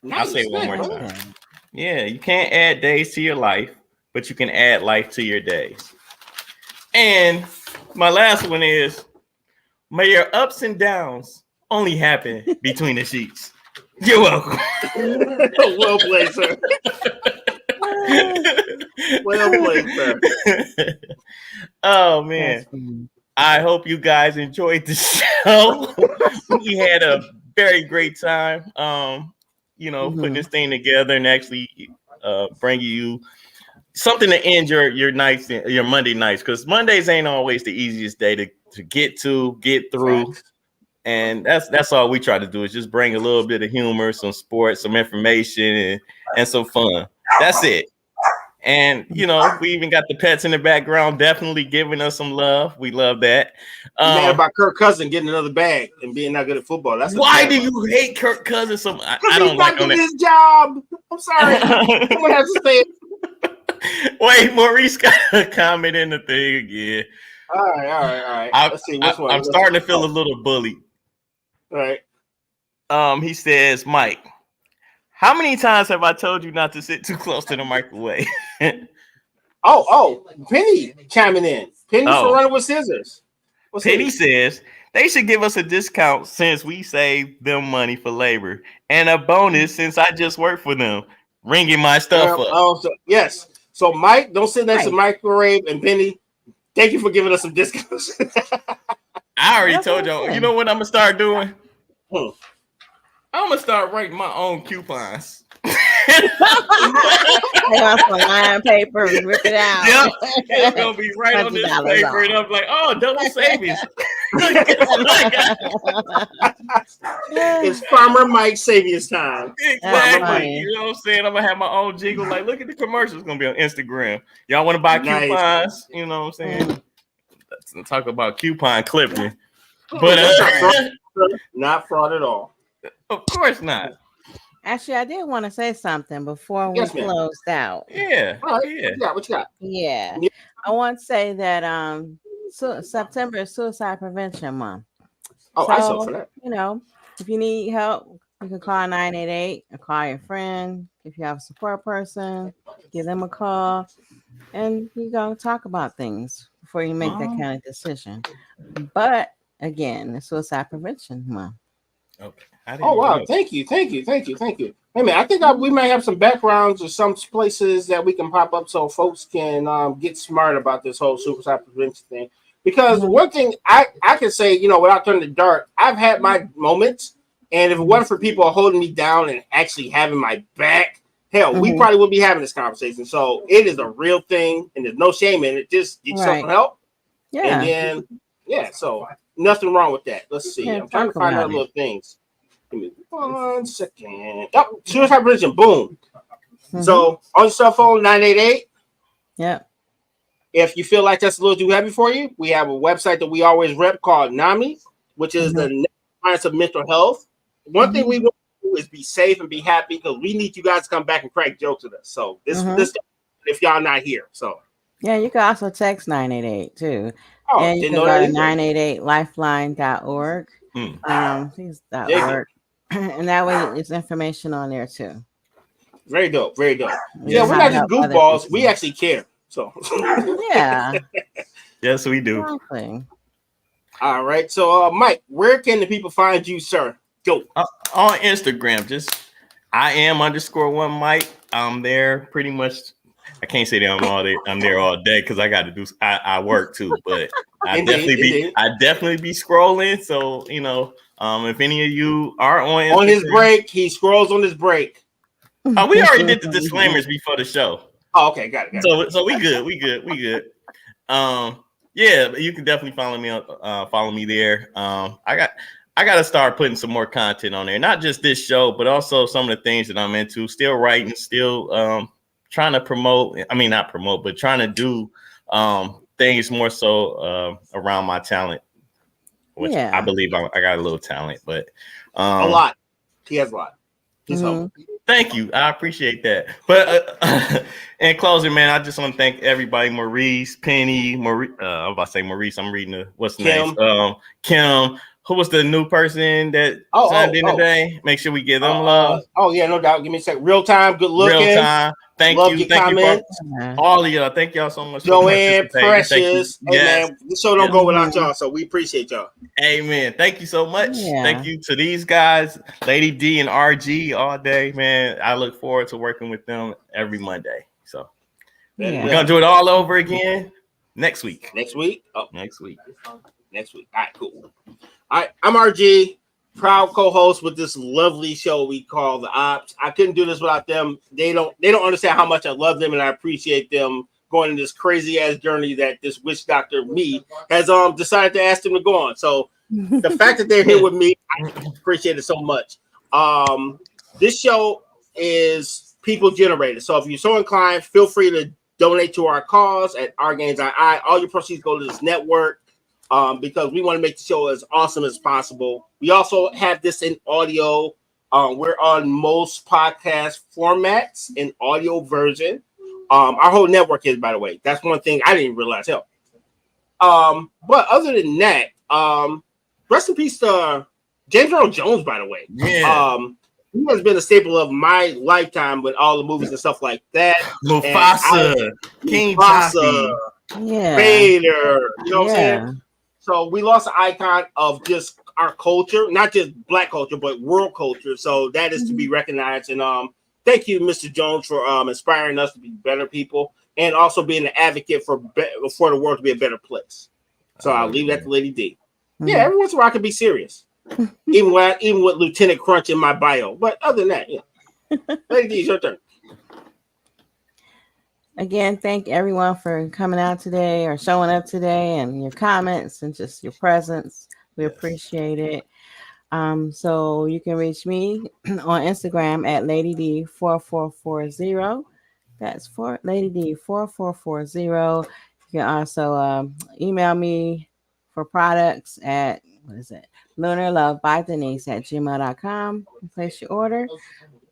S3: Nice. I'll say it one more time. Yeah, you can't add days to your life, but you can add life to your days. And my last one is, may your ups and downs only happen between the sheets. You're welcome.
S2: Well played, sir. Well played, sir.
S3: Oh man. I hope you guys enjoyed the show. We had a very great time. Putting this thing together and actually bringing you something to end your nights, your Monday nights, because Mondays ain't always the easiest day to get through. Right. And that's all we try to do is just bring a little bit of humor, some sports, some information, and some fun. That's it. And we even got the pets in the background, definitely giving us some love. We love that.
S2: Mad about Kirk Cousins getting another bag and being not good at football. That's
S3: why do you hate Kirk Cousins so much? I don't like
S2: his job. I'm sorry. Someone has to say it.
S3: Wait, Maurice got a comment in the thing again.
S2: All right. Let's see which one.
S3: I'm starting to feel a little bullied.
S2: All right.
S3: He says, Mike, how many times have I told you not to sit too close to the microwave?
S2: Penny chiming in. Penny's for running with scissors.
S3: Penny says they should give us a discount since we save them money for labor and a bonus since I just work for them, ringing my stuff up.
S2: Yes. So Mike, don't sit next to the microwave, and Penny, thank you for giving us some discounts.
S3: I already told y'all. You know what I'm gonna start doing? I'm gonna start writing my own coupons.
S4: They want some line paper, rip it out.
S3: Yep, it's gonna be right on this paper, and I'm like, oh, double savings.
S2: It's Farmer Mike savings time.
S3: Exactly. You know what I'm saying? I'm gonna have my own jingle. Like, look at the commercials. Gonna be on Instagram. Y'all want to buy coupons? Nice. You know what I'm saying? Let's talk about coupon clipping, but
S2: not fraud at all.
S3: Of course not.
S4: Actually, I did want to say something before we closed out.
S3: Yeah.
S2: All right. Yeah. What you got?
S4: Yeah. I want to say that September is Suicide Prevention Month.
S2: Oh, I saw for that.
S4: If you need help, you can call 988 or call your friend. If you have a support person, give them a call, and you go talk about things before you make that kind of decision. But again, it's Suicide Prevention Month.
S3: Okay.
S2: Oh wow! Thank you. Hey man, I think we might have some backgrounds or some places that we can pop up so folks can get smart about this whole suicide prevention thing. Because one thing I can say, without turning the dart, I've had my moments, and if it wasn't for people holding me down and actually having my back, hell, we probably wouldn't be having this conversation. So it is a real thing, and there's no shame in it. Just get yourself some help.
S4: Yeah.
S2: And then so nothing wrong with that. Let's see. I'm trying to find out little things. Give me 1 second. Oh, suicide prevention. Boom. So on your cell phone, 988.
S4: Yep.
S2: If you feel like that's a little too heavy for you, we have a website that we always rep called NAMI, which is the Science of Mental Health. One thing we want to do is be safe and be happy because we need you guys to come back and crack jokes with us. So this if y'all not here. So
S4: yeah, you can also text 988 too. And you can go to 988lifeline.org. .org. And that way it's information on there too.
S2: Very dope. Yeah, we're not just goofballs. We actually care. So
S4: yeah.
S3: Yes, we do.
S4: Exactly.
S2: All right. So Mike, where can the people find you, sir? Go.
S3: On Instagram, I am _1 Mike. I'm there pretty much. I can't say that I'm there all day because I got to do. I work too, but I definitely be scrolling. So if any of you are on
S2: his break, he scrolls on his break.
S3: Oh, we already did the disclaimers before the show.
S2: Oh, okay, got it.
S3: So we good. Yeah, you can definitely follow me there. I got to start putting some more content on there, not just this show, but also some of the things that I'm into. Still writing, still trying to promote. I mean, not promote, but trying to do things more so around my talent. Which I believe I got a little talent, but
S2: a lot. He has a lot.
S3: Thank you. I appreciate that. But in closing, man, I just want to thank everybody. Maurice, Penny, I'm about to say Maurice. I'm reading what's the name? Kim. Who was the new person that signed in today? Make sure we give them love.
S2: Yeah, no doubt. Give me a second. Real time, good looking.
S3: Real time. Thank you for all of y'all. Thank y'all so much.
S2: Joanne, Precious. Hey, man, this show don't go without y'all, so we appreciate y'all.
S3: Amen. Thank you so much. Yeah. Thank you to these guys, Lady D and RG all day, man. I look forward to working with them every Monday. So We're gonna do it all over again next week.
S2: Next week?
S3: Oh, next week.
S2: Next week. All right, cool. All right, I'm RG, proud co-host with this lovely show we call The Ops. I couldn't do this without them. They don't understand how much I love them, and I appreciate them going on this crazy ass journey that this witch doctor me has decided to ask them to go on. So the fact that they're here with me, I appreciate it so much. This show is people generated. So if you're so inclined, feel free to donate to our cause at Our Games II. All your proceeds go to this network because we want to make the show as awesome as possible. We also have this in audio. We're on most podcast formats in audio version. Our whole network is, by the way. That's one thing I didn't realize. Hell. But other than that, rest in peace to James Earl Jones, by the way.
S3: Yeah.
S2: He has been a staple of my lifetime with all the movies and stuff like that.
S3: Mufasa, King Mufasa,
S2: Vader, you know what I'm saying? So we lost an icon of just our culture, not just Black culture, but world culture. So that is to be recognized. And thank you, Mr. Jones, for inspiring us to be better people and also being an advocate for the world to be a better place. So I'll leave that to Lady D. Mm-hmm. Yeah, every once in a while I can be serious. even with Lieutenant Crunch in my bio. But other than that, Lady D, it's your turn.
S4: Again, thank everyone for coming out today or showing up today and your comments and just your presence. We appreciate it. So you can reach me on Instagram at Lady D4440. That's for Lady D4440. You can also email me for products at lunarlovebydenise@gmail.com. Place your order.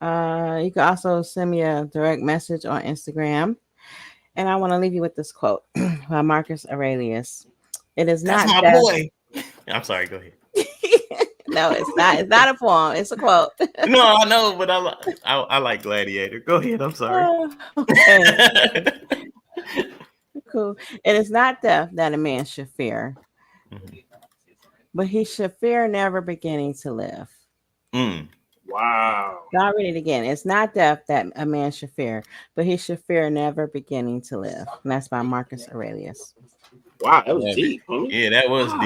S4: You can also send me a direct message on Instagram. And I want to leave you with this quote by Marcus Aurelius. It is not
S3: my boy. I'm sorry, go ahead.
S4: No, it's not. It's not a poem. It's a quote.
S3: No, I know, but I like Gladiator. Go ahead. I'm sorry.
S4: Okay. Cool. It is not death that a man should fear, but he should fear never beginning to live.
S2: Wow.
S4: I'll read it again. It's not death that a man should fear, but he should fear never beginning to live. And that's by Marcus Aurelius.
S2: Wow, that was deep. Huh?
S3: Yeah, that was deep.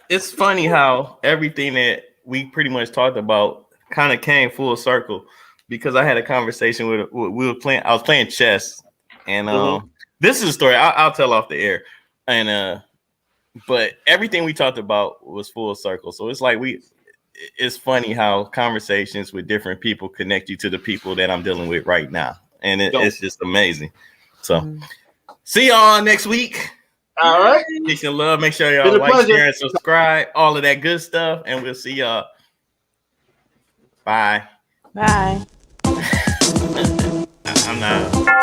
S3: It's funny how everything that we pretty much talked about kind of came full circle because I had a conversation with I was playing chess, and this is a story I'll tell off the air, and but everything we talked about was full circle. So it's like it's funny how conversations with different people connect you to the people that I'm dealing with right now, and it's just amazing. So see y'all next week.
S2: All right.
S3: Peace and love. Make sure y'all like, share, and subscribe. All of that good stuff. And we'll see y'all. Bye.
S4: Bye.
S3: I'm not.